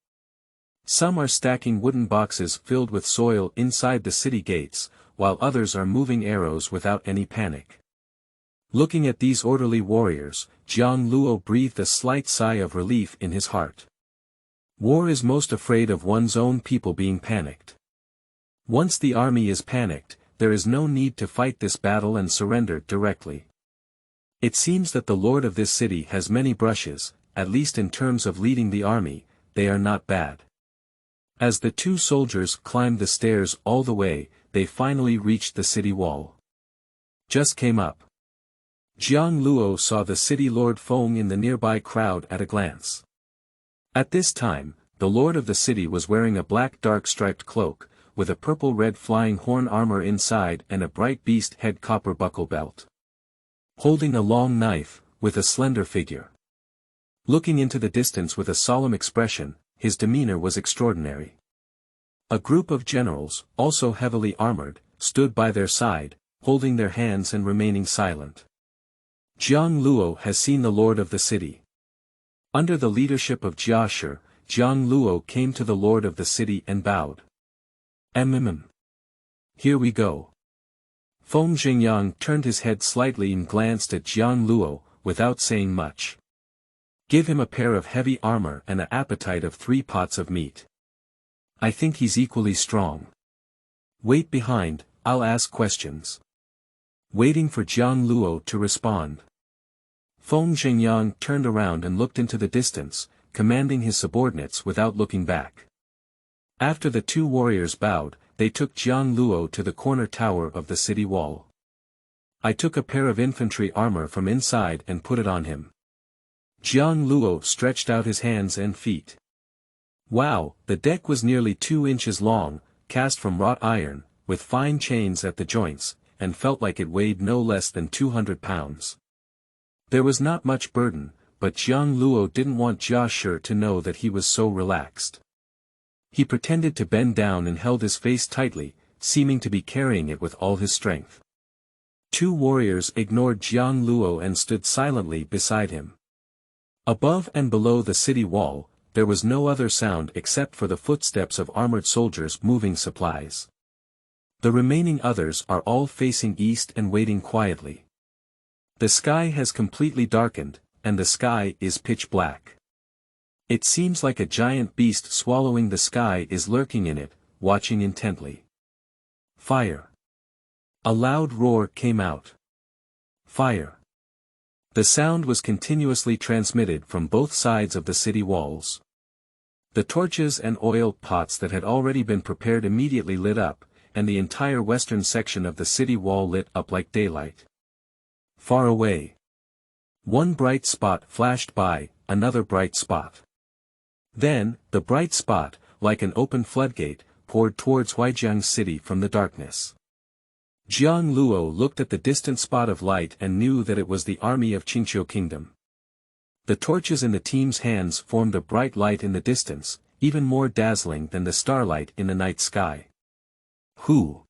Some are stacking wooden boxes filled with soil inside the city gates, while others are moving arrows without any panic. Looking at these orderly warriors, Jiang Luo breathed a slight sigh of relief in his heart. War is most afraid of one's own people being panicked. Once the army is panicked, there is no need to fight this battle and surrender directly. It seems that the lord of this city has many brushes, at least in terms of leading the army, they are not bad. As the two soldiers climbed the stairs all the way, they finally reached the city wall. Just came up. Jiang Luo saw the city lord Feng in the nearby crowd at a glance. At this time, the lord of the city was wearing a black dark striped cloak, with a purple-red flying horn armor inside and a bright beast head copper buckle belt. Holding a long knife, with a slender figure. Looking into the distance with a solemn expression, his demeanor was extraordinary. A group of generals, also heavily armored, stood by their side, holding their hands and remaining silent. Jiang Luo has seen the lord of the city. Under the leadership of Jia Shi, Jiang Luo came to the lord of the city and bowed. Here we go. Feng Xingyang turned his head slightly and glanced at Jiang Luo, without saying much. Give him a pair of heavy armor and an appetite of 3 pots of meat. I think he's equally strong. Wait behind, I'll ask questions. Waiting for Jiang Luo to respond. Feng Xingyang turned around and looked into the distance, commanding his subordinates without looking back. After the two warriors bowed, they took Jiang Luo to the corner tower of the city wall. I took a pair of infantry armor from inside and put it on him. Jiang Luo stretched out his hands and feet. Wow, the deck was nearly 2 inches long, cast from wrought iron, with fine chains at the joints, and felt like it weighed no less than 200 pounds. There was not much burden, but Jiang Luo didn't want Jia Shi to know that he was so relaxed. He pretended to bend down and held his face tightly, seeming to be carrying it with all his strength. Two warriors ignored Jiang Luo and stood silently beside him. Above and below the city wall, there was no other sound except for the footsteps of armored soldiers moving supplies. The remaining others are all facing east and waiting quietly. The sky has completely darkened, and the sky is pitch black. It seems like a giant beast swallowing the sky is lurking in it, watching intently. Fire! A loud roar came out. Fire! The sound was continuously transmitted from both sides of the city walls. The torches and oil pots that had already been prepared immediately lit up, and the entire western section of the city wall lit up like daylight. Far away. One bright spot flashed by, another bright spot. Then, the bright spot, like an open floodgate, poured towards Huaijiang city from the darkness. Jiang Luo looked at the distant spot of light and knew that it was the army of Qingqiu Kingdom. The torches in the team's hands formed a bright light in the distance, even more dazzling than the starlight in the night sky. Who?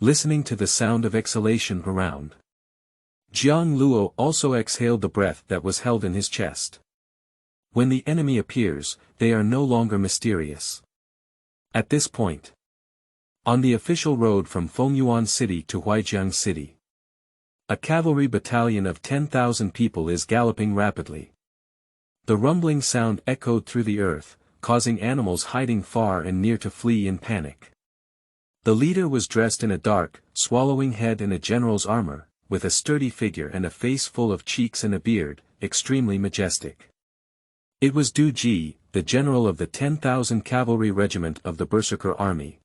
Listening to the sound of exhalation around. Jiang Luo also exhaled the breath that was held in his chest. When the enemy appears, they are no longer mysterious. At this point, on the official road from Fengyuan City to Huaijiang City, a cavalry battalion of 10,000 people is galloping rapidly. The rumbling sound echoed through the earth, causing animals hiding far and near to flee in panic. The leader was dressed in a dark, swallowing head and a general's armor, with a sturdy figure and a face full of cheeks and a beard, extremely majestic. It was Du Ji, the general of the 10,000 cavalry regiment of the Berserker army.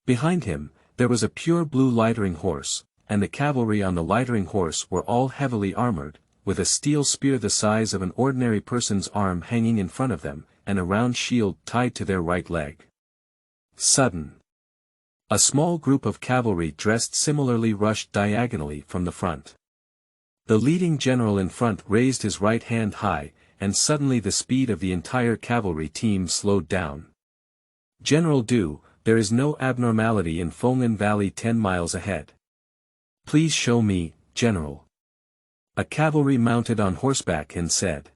Behind him, there was a pure blue lightering horse, and the cavalry on the lightering horse were all heavily armored, with a steel spear the size of an ordinary person's arm hanging in front of them, and a round shield tied to their right leg. Sudden. A small group of cavalry dressed similarly rushed diagonally from the front. The leading general in front raised his right hand high, and suddenly the speed of the entire cavalry team slowed down. General Du, there is no abnormality in Fengyuan Valley 10 miles ahead. Please show me, General. A cavalry mounted on horseback and said.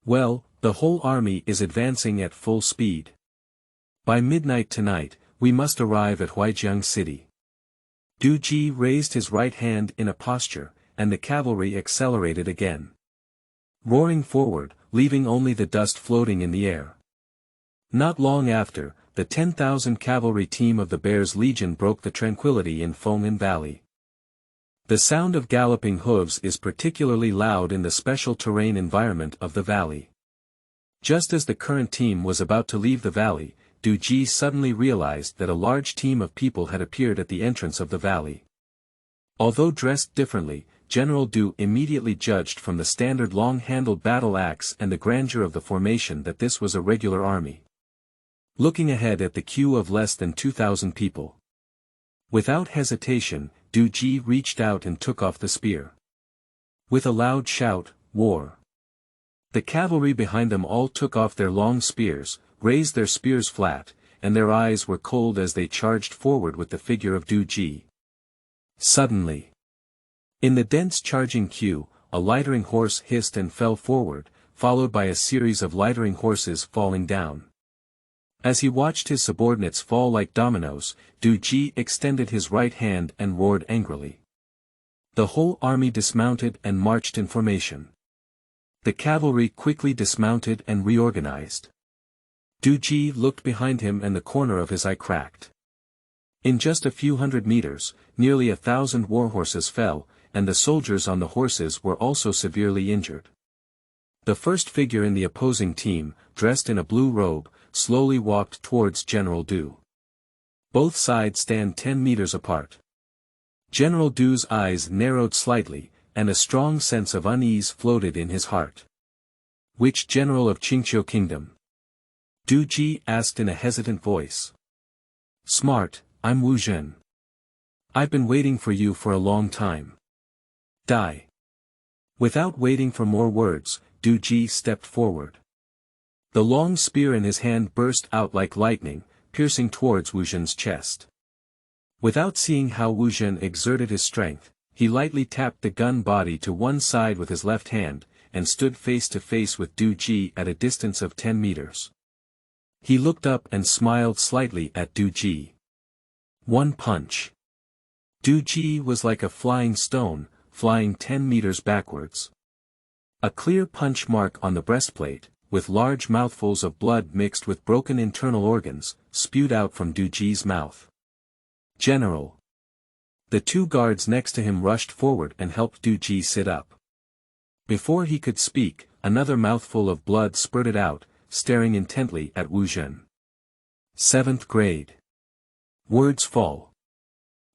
Well, the whole army is advancing at full speed. By midnight tonight, we must arrive at Huaijiang City. Du Ji raised his right hand in a posture, and the cavalry accelerated again. Roaring forward, leaving only the dust floating in the air. Not long after, the 10,000 cavalry team of the Bear's Legion broke the tranquility in Fengyuan Valley. The sound of galloping hooves is particularly loud in the special terrain environment of the valley. Just as the current team was about to leave the valley, Du Ji suddenly realized that a large team of people had appeared at the entrance of the valley. Although dressed differently, General Du immediately judged from the standard long-handled battle axe and the grandeur of the formation that this was a regular army. Looking ahead at the queue of less than 2,000 people. Without hesitation, Du Ji reached out and took off the spear. With a loud shout, "War!" The cavalry behind them all took off their long spears, raised their spears flat, and their eyes were cold as they charged forward with the figure of Du Ji. Suddenly, in the dense charging queue, a lightering horse hissed and fell forward, followed by a series of lightering horses falling down. As he watched his subordinates fall like dominoes, Du Ji extended his right hand and roared angrily. The whole army dismounted and marched in formation. The cavalry quickly dismounted and reorganized. Du Ji looked behind him and the corner of his eye cracked. In just a few hundred meters, nearly 1,000 warhorses fell, and the soldiers on the horses were also severely injured. The first figure in the opposing team, dressed in a blue robe, slowly walked towards General Du. Both sides stand 10 meters apart. General Du's eyes narrowed slightly, and a strong sense of unease floated in his heart. Which general of Qingqiu Kingdom? Du Ji asked in a hesitant voice. Smart, I'm Wu Zhen. I've been waiting for you for a long time. Die. Without waiting for more words, Du Ji stepped forward. The long spear in his hand burst out like lightning, piercing towards Wu Zhen's chest. Without seeing how Wuzun exerted his strength, he lightly tapped the gun body to one side with his left hand, and stood face to face with Du Ji at a distance of 10 meters. He looked up and smiled slightly at Du Ji. One punch. Du Ji was like a flying stone, flying 10 meters backwards. A clear punch mark on the breastplate, with large mouthfuls of blood mixed with broken internal organs, spewed out from Du Ji's mouth. General. The two guards next to him rushed forward and helped Du Ji sit up. Before he could speak, another mouthful of blood spurted out, staring intently at Wuzun. 7th grade. Words fall.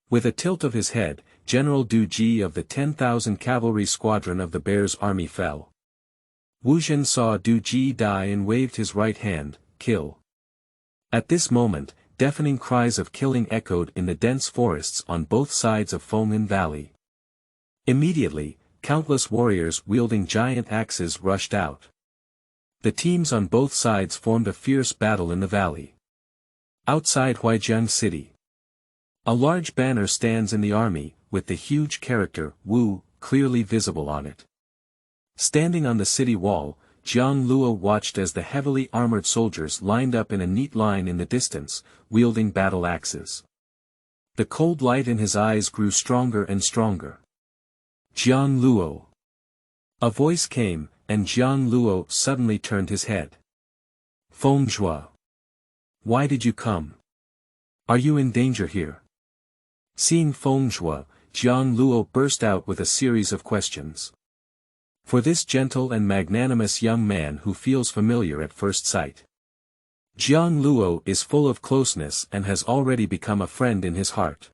With a tilt of his head, General Du Ji of the 10,000 Cavalry Squadron of the Bear's army fell. Wuzun saw Du Ji die and waved his right hand, kill. At this moment, deafening cries of killing echoed in the dense forests on both sides of Fenghan Valley. Immediately, countless warriors wielding giant axes rushed out. The teams on both sides formed a fierce battle in the valley. Outside Huaijiang city. A large banner stands in the army, with the huge character, Wu, clearly visible on it. Standing on the city wall, Jiang Luo watched as the heavily armored soldiers lined up in a neat line in the distance, wielding battle axes. The cold light in his eyes grew stronger and stronger. Jiang Luo. A voice came, and Jiang Luo suddenly turned his head. Feng Zhua. Why did you come? Are you in danger here? Seeing Feng Zhua, Jiang Luo burst out with a series of questions. For this gentle and magnanimous young man who feels familiar at first sight. Jiang Luo is full of closeness and has already become a friend in his heart.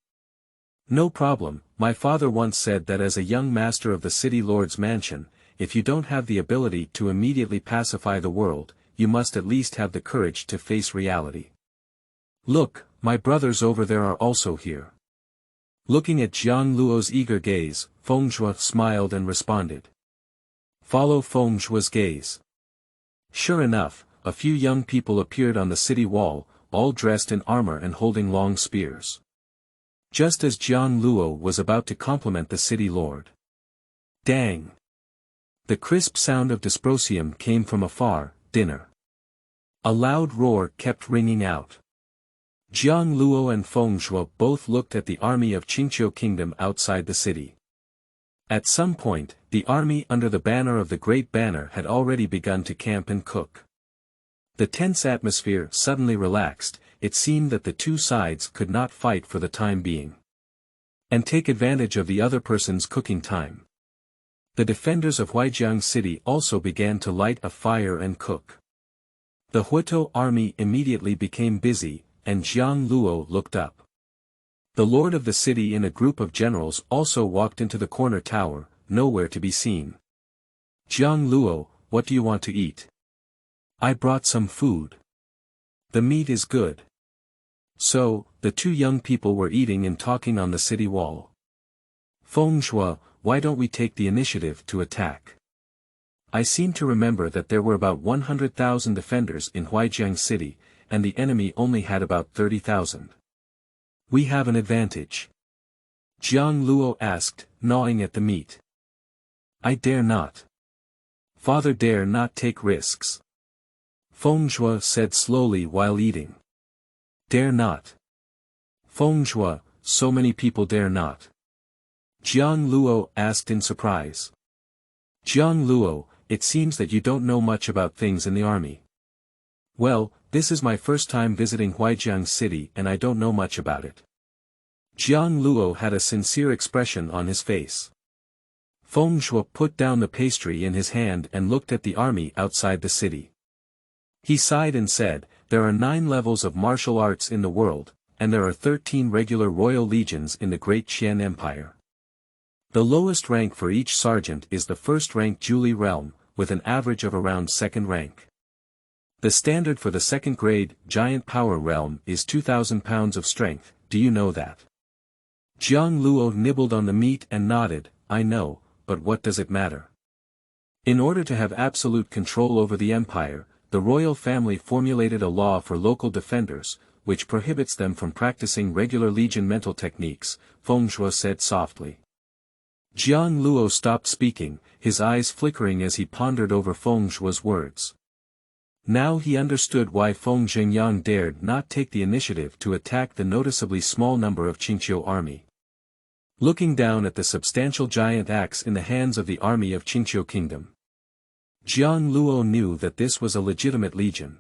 No problem, my father once said that as a young master of the city lord's mansion, if you don't have the ability to immediately pacify the world, you must at least have the courage to face reality. Look, my brothers over there are also here. Looking at Jiang Luo's eager gaze, Feng Zhua smiled and responded. Follow Feng Zhua's gaze. Sure enough, a few young people appeared on the city wall, all dressed in armor and holding long spears. Just as Jiang Luo was about to compliment the city lord. Dang! The crisp sound of dysprosium came from afar, dinner. A loud roar kept ringing out. Jiang Luo and Feng Zhua both looked at the army of Qingqiu Kingdom outside the city. At some point, the army under the banner of the Great Banner had already begun to camp and cook. The tense atmosphere suddenly relaxed, it seemed that the two sides could not fight for the time being. And take advantage of the other person's cooking time. The defenders of Huaijiang city also began to light a fire and cook. The Huito army immediately became busy, and Jiang Luo looked up. The lord of the city and a group of generals also walked into the corner tower, nowhere to be seen. Jiang Luo, what do you want to eat? I brought some food. The meat is good. So, the two young people were eating and talking on the city wall. Feng Zhua, why don't we take the initiative to attack? I seem to remember that there were about 100,000 defenders in Huaijiang city, and the enemy only had about 30,000. We have an advantage. Jiang Luo asked, gnawing at the meat. I dare not. Father dare not take risks. Feng Zhua said slowly while eating. Dare not. Feng Zhua, so many people dare not. Jiang Luo asked in surprise. Jiang Luo, it seems that you don't know much about things in the army. Well, this is my first time visiting Huaijiang city and I don't know much about it. Jiang Luo had a sincere expression on his face. Feng Zhua put down the pastry in his hand and looked at the army outside the city. He sighed and said, there are 9 levels of martial arts in the world, and there are 13 regular royal legions in the great Qian Empire. The lowest rank for each sergeant is the first rank Julie realm, with an average of around second rank. The standard for the second grade, giant power realm is 2,000 pounds of strength, do you know that? Jiang Luo nibbled on the meat and nodded, I know, but what does it matter? In order to have absolute control over the empire, the royal family formulated a law for local defenders, which prohibits them from practicing regular legion mental techniques, Feng Shui said softly. Jiang Luo stopped speaking, his eyes flickering as he pondered over Feng Shui's words. Now he understood why Feng Zhengyang dared not take the initiative to attack the noticeably small number of Qingqiu army. Looking down at the substantial giant axe in the hands of the army of Qingqiu Kingdom, Jiang Luo knew that this was a legitimate legion.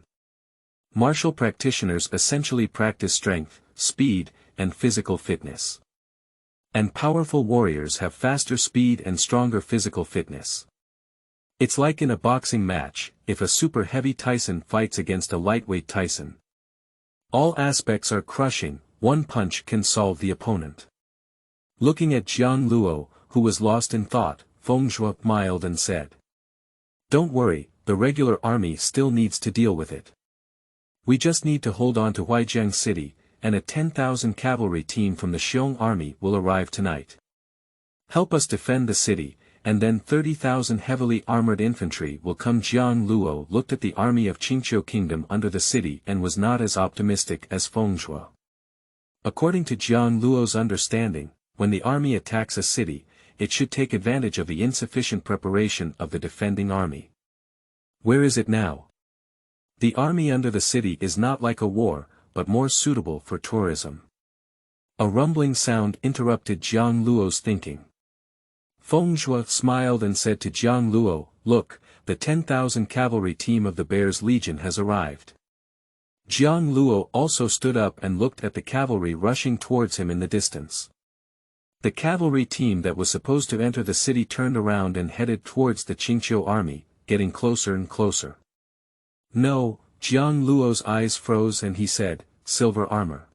Martial practitioners essentially practice strength, speed, and physical fitness. And powerful warriors have faster speed and stronger physical fitness. It's like in a boxing match, if a super heavy Tyson fights against a lightweight Tyson. All aspects are crushing, one punch can solve the opponent. Looking at Jiang Luo, who was lost in thought, Feng Shui smiled and said, "Don't worry, the regular army still needs to deal with it. We just need to hold on to Huaijiang city, and a 10,000 cavalry team from the Xiong army will arrive tonight. Help us defend the city, and then 30,000 heavily armored infantry will come." Jiang Luo looked at the army of Qingqiu Kingdom under the city and was not as optimistic as Feng Shui. According to Jiang Luo's understanding, when the army attacks a city, it should take advantage of the insufficient preparation of the defending army. Where is it now? The army under the city is not like a war, but more suitable for tourism. A rumbling sound interrupted Jiang Luo's thinking. Feng Shui smiled and said to Jiang Luo, "Look, the 10,000 cavalry team of the Bear's Legion has arrived." Jiang Luo also stood up and looked at the cavalry rushing towards him in the distance. The cavalry team that was supposed to enter the city turned around and headed towards the Qingqiu army, getting closer and closer. "No," Jiang Luo's eyes froze and he said, "Silver armor."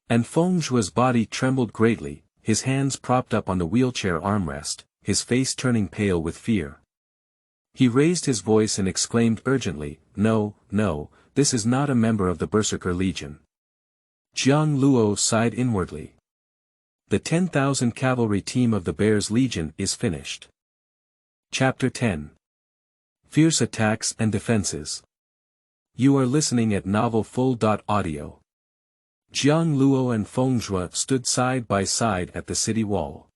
And Feng Shui's body trembled greatly, his hands propped up on the wheelchair armrest, his face turning pale with fear. He raised his voice and exclaimed urgently, "No, no, this is not a member of the Berserker Legion." Jiang Luo sighed inwardly. The 10,000 cavalry team of the Bear's Legion is finished. Chapter 10. Fierce Attacks and Defenses. You are listening at novelfull.audio. Jiang Luo and Feng Shui stood side by side at the city wall.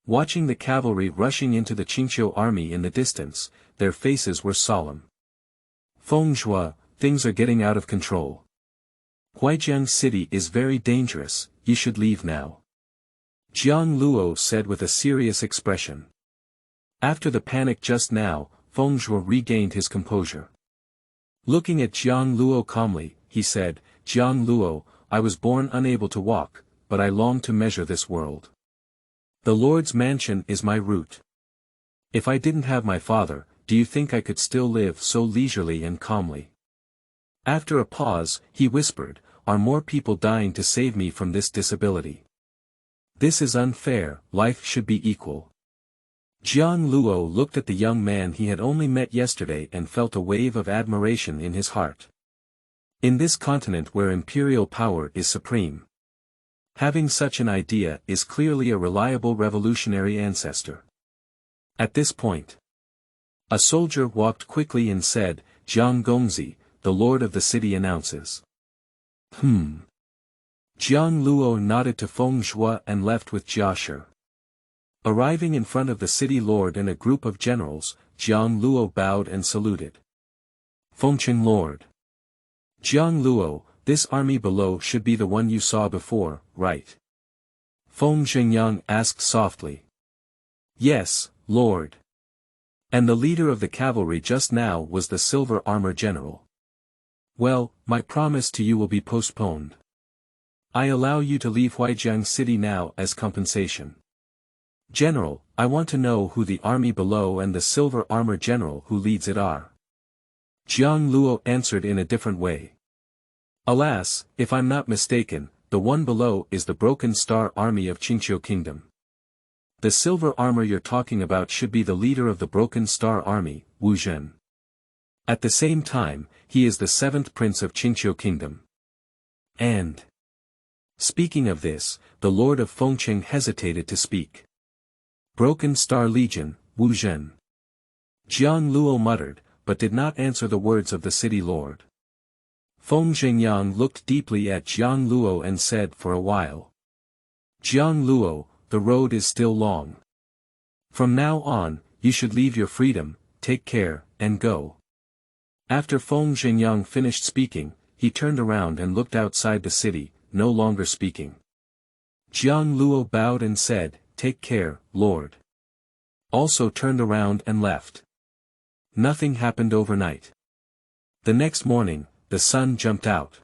Watching the cavalry rushing into the Qingqiu army in the distance, their faces were solemn. "Feng Shui, things are getting out of control. Huaijiang city is very dangerous, you should leave now," Jiang Luo said with a serious expression. After the panic just now, Feng Shui regained his composure. Looking at Jiang Luo calmly, he said, "Jiang Luo, I was born unable to walk, but I long to measure this world. The Lord's mansion is my root. If I didn't have my father, do you think I could still live so leisurely and calmly?" After a pause, he whispered, "Are more people dying to save me from this disability? This is unfair, life should be equal." Jiang Luo looked at the young man he had only met yesterday and felt a wave of admiration in his heart. In this continent where imperial power is supreme, having such an idea is clearly a reliable revolutionary ancestor. At this point, a soldier walked quickly and said, "Jiang Gongzi, the lord of the city announces." Jiang Luo nodded to Feng Shui and left with Jia Shi. Arriving in front of the city lord and a group of generals, Jiang Luo bowed and saluted. "Fengqing Lord. Jiang Luo, this army below should be the one you saw before, right?" Feng Zhengyang asked softly. "Yes, Lord. And the leader of the cavalry just now was the silver armor general. Well, my promise to you will be postponed. I allow you to leave Huaijiang city now as compensation. General, I want to know who the army below and the silver armor general who leads it are." Jiang Luo answered in a different way. "Alas, if I'm not mistaken, the one below is the Broken Star army of Qingqiu Kingdom. The silver armor you're talking about should be the leader of the Broken Star army, Wuzun. At the same time, he is the 7th prince of Qingqiu Kingdom. And..." Speaking of this, the lord of Fengqing hesitated to speak. "Broken Star Legion, Wuzhen." Jiang Luo muttered, but did not answer the words of the city lord. Feng Zhengyang looked deeply at Jiang Luo and said for a while. Jiang Luo, the road is still long. From now on, you should leave your freedom, take care, and go. After Feng Zhengyang finished speaking, he turned around and looked outside the city, no longer speaking. Jiang Luo bowed and said, "Take care, Lord." Also turned around and left. Nothing happened overnight. The next morning, the sun jumped out.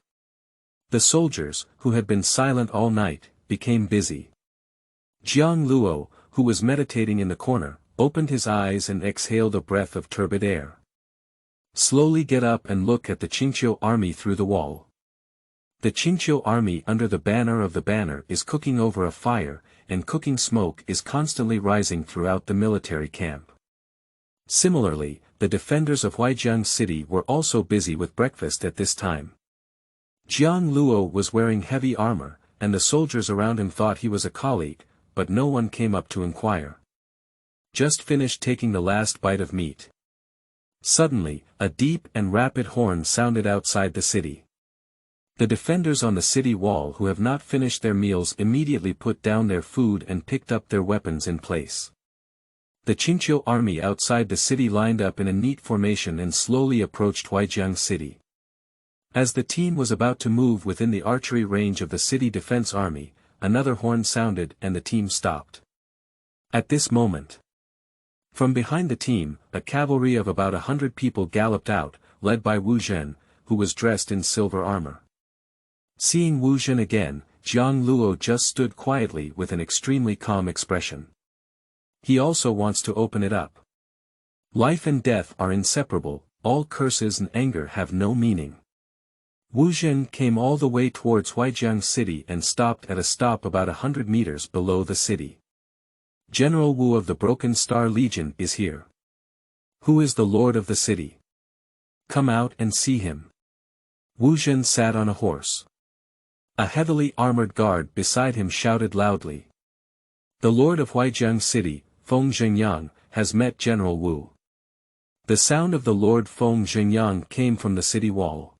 The soldiers, who had been silent all night, became busy. Jiang Luo, who was meditating in the corner, opened his eyes and exhaled a breath of turbid air. Slowly get up and look at the Qingqiu army through the wall. The Qingqiu army under the banner of the banner is cooking over a fire, and cooking smoke is constantly rising throughout the military camp. Similarly, the defenders of Huaijiang city were also busy with breakfast at this time. Jiang Luo was wearing heavy armor, and the soldiers around him thought he was a colleague, but no one came up to inquire. Just finished taking the last bite of meat. Suddenly, a deep and rapid horn sounded outside the city. The defenders on the city wall who have not finished their meals immediately put down their food and picked up their weapons in place. The Qingqiu army outside the city lined up in a neat formation and slowly approached Huaijiang city. As the team was about to move within the archery range of the city defense army, another horn sounded and the team stopped. At this moment, from behind the team, a cavalry of about 100 people galloped out, led by Wu Zhen, who was dressed in silver armor. Seeing Wu Zhen again, Jiang Luo just stood quietly with an extremely calm expression. He also wants to open it up. Life and death are inseparable, all curses and anger have no meaning. Wu Zhen came all the way towards Huaijiang city and stopped at a stop about 100 meters below the city. General Wu of the Broken Star Legion is here. Who is the lord of the city? Come out and see him. Wu Zhen sat on a horse. A heavily armored guard beside him shouted loudly. The lord of Huaijiang city, Feng Zhengyang, has met General Wu. The sound of the Lord Feng Zhengyang came from the city wall.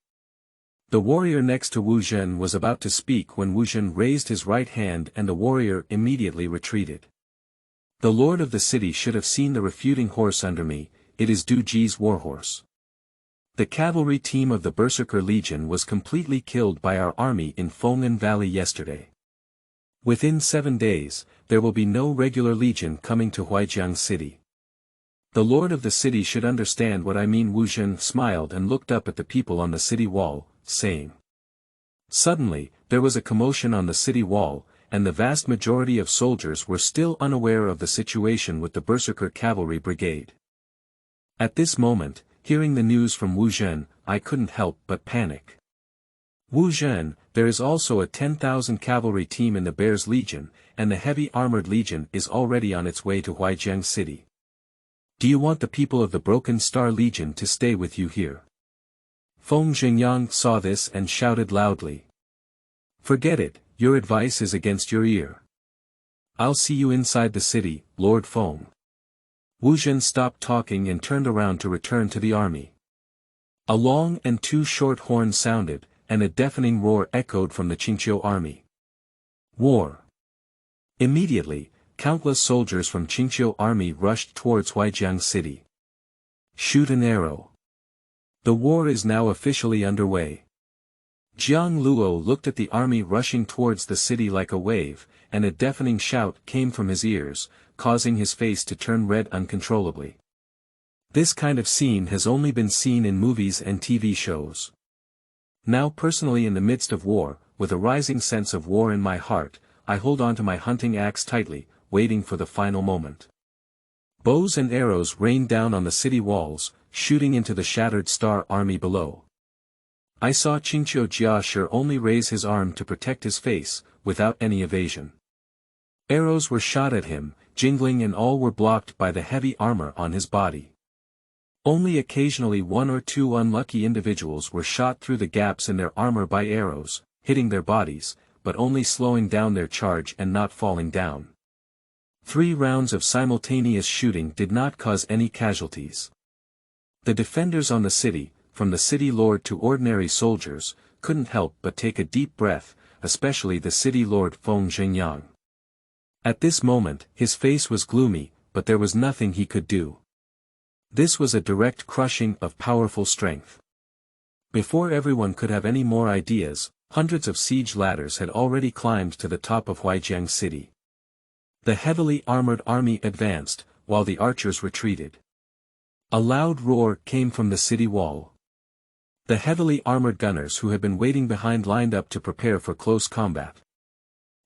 The warrior next to Wu Zhen was about to speak when Wu Zhen raised his right hand and the warrior immediately retreated. The lord of the city should have seen the refuting horse under me, it is Du Ji's warhorse. The cavalry team of the Berserker Legion was completely killed by our army in Feng'an Valley yesterday. Within 7 days, there will be no regular legion coming to Huaijiang city. The lord of the city should understand what I mean. Wu Zhen smiled and looked up at the people on the city wall, saying. Suddenly, there was a commotion on the city wall, and the vast majority of soldiers were still unaware of the situation with the Berserker Cavalry Brigade. At this moment, hearing the news from Wu Zhen, I couldn't help but panic. Wu Zhen, there is also a 10,000 cavalry team in the Bears Legion, and the Heavy Armored Legion is already on its way to Huaijiang city. Do you want the people of the Broken Star Legion to stay with you here? Feng Zhengyang saw this and shouted loudly. Forget it, your advice is against your ear. I'll see you inside the city, Lord Feng. Wu Zhen stopped talking and turned around to return to the army. A long and 2 short horns sounded, and a deafening roar echoed from the Qingqiu army. War. Immediately, countless soldiers from Qingqiu army rushed towards Huaijiang city. Shoot an arrow. The war is now officially underway. Jiang Luo looked at the army rushing towards the city like a wave, and a deafening shout came from his ears, causing his face to turn red uncontrollably. This kind of scene has only been seen in movies and TV shows. Now personally in the midst of war, with a rising sense of war in my heart, I hold on to my hunting axe tightly, waiting for the final moment. Bows and arrows rained down on the city walls, shooting into the shattered star army below. I saw Qingqiu Jiashi only raise his arm to protect his face, without any evasion. Arrows were shot at him, jingling, and all were blocked by the heavy armor on his body. Only occasionally 1 or 2 unlucky individuals were shot through the gaps in their armor by arrows, hitting their bodies, but only slowing down their charge and not falling down. 3 rounds of simultaneous shooting did not cause any casualties. The defenders on the city, from the city lord to ordinary soldiers, couldn't help but take a deep breath, especially the city lord Feng Zhengyang. At this moment, his face was gloomy, but there was nothing he could do. This was a direct crushing of powerful strength. Before everyone could have any more ideas, hundreds of siege ladders had already climbed to the top of Huaijiang city. The heavily armored army advanced, while the archers retreated. A loud roar came from the city wall. The heavily armored gunners who had been waiting behind lined up to prepare for close combat.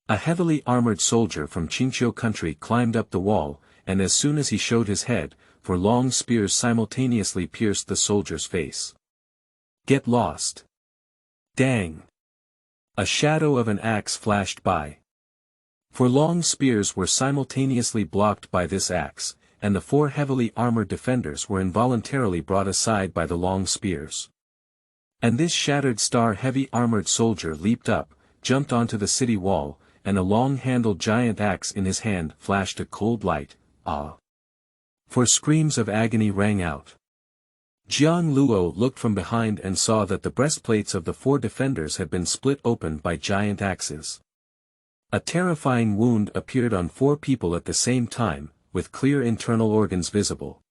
A heavily armored soldier from Qingqiu country climbed up the wall, and as soon as he showed his head, 4 long spears simultaneously pierced the soldier's face. Get lost. Dang! A shadow of an axe flashed by. 4 long spears were simultaneously blocked by this axe, and the 4 heavily armored defenders were involuntarily brought aside by the long spears. And this shattered star heavy armored soldier leaped up, jumped onto the city wall, and a long-handled giant axe in his hand flashed a cold light. Ah! 4 screams of agony rang out. Jiang Luo looked from behind and saw that the breastplates of the 4 defenders had been split open by giant axes. A terrifying wound appeared on 4 people at the same time, with clear internal organs visible.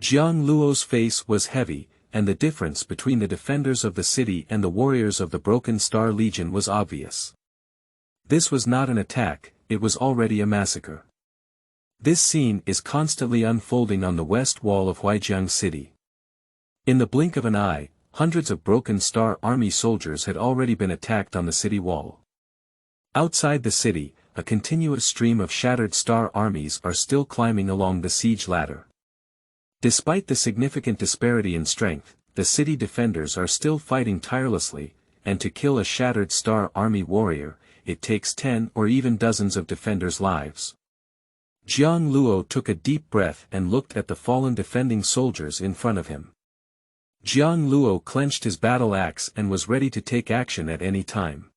Jiang Luo's face was heavy, and the difference between the defenders of the city and the warriors of the Broken Star Legion was obvious. This was not an attack, it was already a massacre. This scene is constantly unfolding on the west wall of Huaijiang city. In the blink of an eye, hundreds of Broken Star Army soldiers had already been attacked on the city wall. Outside the city, a continuous stream of shattered star armies are still climbing along the siege ladder. Despite the significant disparity in strength, the city defenders are still fighting tirelessly, and to kill a shattered star army warrior, it takes 10 or even dozens of defenders' lives. Jiang Luo took a deep breath and looked at the fallen defending soldiers in front of him. Jiang Luo clenched his battle axe and was ready to take action at any time.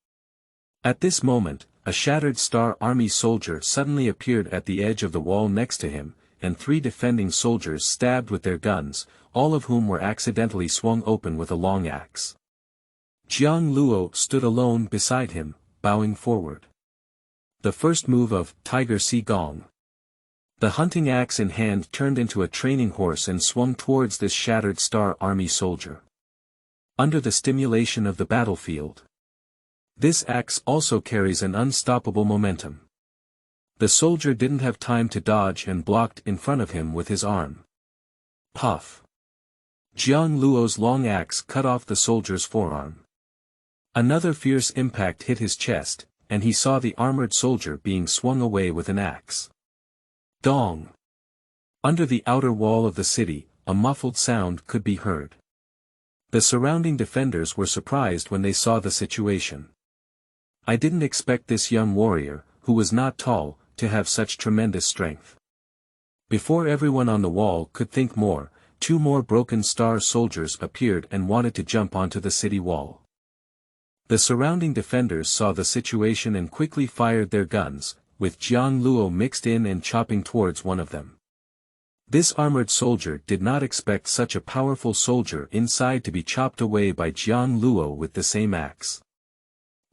At this moment, a shattered star army soldier suddenly appeared at the edge of the wall next to him, and 3 defending soldiers stabbed with their guns, all of whom were accidentally swung open with a long axe. Jiang Luo stood alone beside him, bowing forward. The first move of Tiger Si Gong. The hunting axe in hand turned into a training horse and swung towards this shattered star army soldier. Under the stimulation of the battlefield. This axe also carries an unstoppable momentum. The soldier didn't have time to dodge and blocked in front of him with his arm. Puff! Jiang Luo's long axe cut off the soldier's forearm. Another fierce impact hit his chest, and he saw the armored soldier being swung away with an axe. Dong! Under the outer wall of the city, a muffled sound could be heard. The surrounding defenders were surprised when they saw the situation. I didn't expect this young warrior, who was not tall, to have such tremendous strength. Before everyone on the wall could think more, 2 more Broken Star soldiers appeared and wanted to jump onto the city wall. The surrounding defenders saw the situation and quickly fired their guns, with Jiang Luo mixed in and chopping towards one of them. This armored soldier did not expect such a powerful soldier inside to be chopped away by Jiang Luo with the same axe.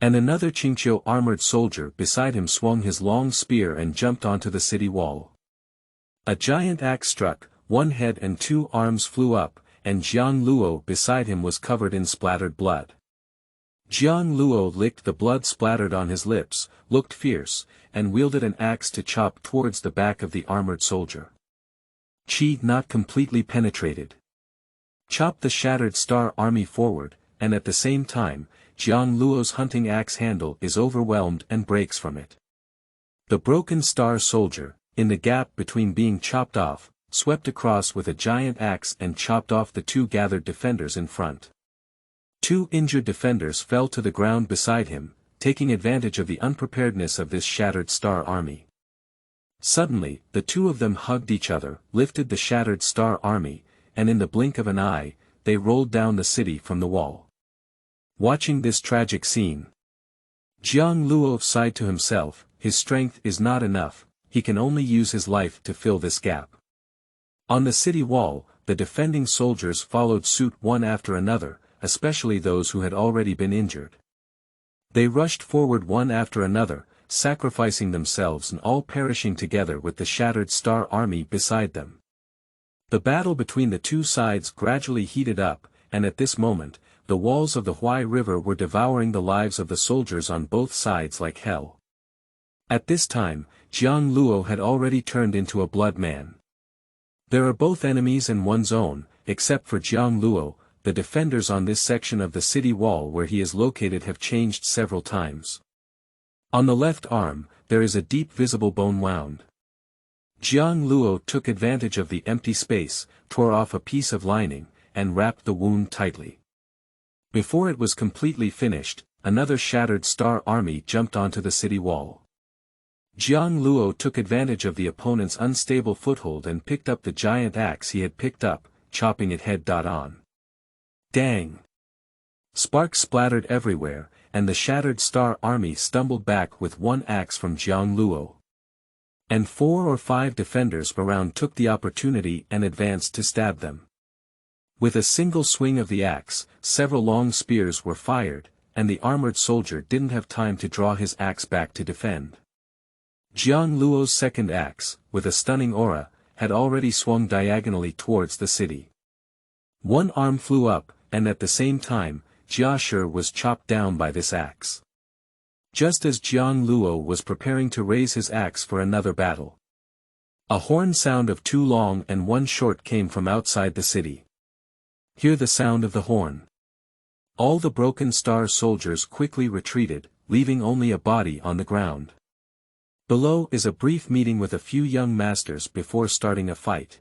And another Qingqiu armored soldier beside him swung his long spear and jumped onto the city wall. A giant axe struck, 1 head and 2 arms flew up, and Jiang Luo beside him was covered in splattered blood. Jiang Luo licked the blood splattered on his lips, looked fierce, and wielded an axe to chop towards the back of the armored soldier. Qi not completely penetrated. Chop the shattered star army forward, and at the same time, Jiang Luo's hunting axe handle is overwhelmed and breaks from it. The Broken Star soldier, in the gap between being chopped off, swept across with a giant axe and chopped off the 2 gathered defenders in front. 2 injured defenders fell to the ground beside him, taking advantage of the unpreparedness of this shattered star army. Suddenly, the 2 of them hugged each other, lifted the shattered star army, and in the blink of an eye, they rolled down the city from the wall. Watching this tragic scene, Jiang Luo sighed to himself, his strength is not enough, he can only use his life to fill this gap. On the city wall, the defending soldiers followed suit one after another, especially those who had already been injured. They rushed forward one after another, sacrificing themselves and all perishing together with the shattered Star Army beside them. The battle between the two sides gradually heated up, and at this moment, the walls of the Huai River were devouring the lives of the soldiers on both sides like hell. At this time, Jiang Luo had already turned into a blood man. There are both enemies in one's own, except for Jiang Luo. The defenders on this section of the city wall where he is located have changed several times. On the left arm, there is a deep visible bone wound. Jiang Luo took advantage of the empty space, tore off a piece of lining, and wrapped the wound tightly. Before it was completely finished, another shattered Star Army jumped onto the city wall. Jiang Luo took advantage of the opponent's unstable foothold and picked up the giant axe he had picked up, chopping it head-on. Dang! Sparks splattered everywhere, and the shattered Star Army stumbled back with one axe from Jiang Luo. And 4 or 5 defenders around took the opportunity and advanced to stab them. With a single swing of the axe, several long spears were fired, and the armored soldier didn't have time to draw his axe back to defend. Jiang Luo's second axe, with a stunning aura, had already swung diagonally towards the city. One arm flew up, and at the same time, Jia Shi was chopped down by this axe. Just as Jiang Luo was preparing to raise his axe for another battle, a horn sound of 2 long and 1 short came from outside the city. Hear the sound of the horn. All the broken star soldiers quickly retreated, leaving only a body on the ground. Below is a brief meeting with a few young masters before starting a fight.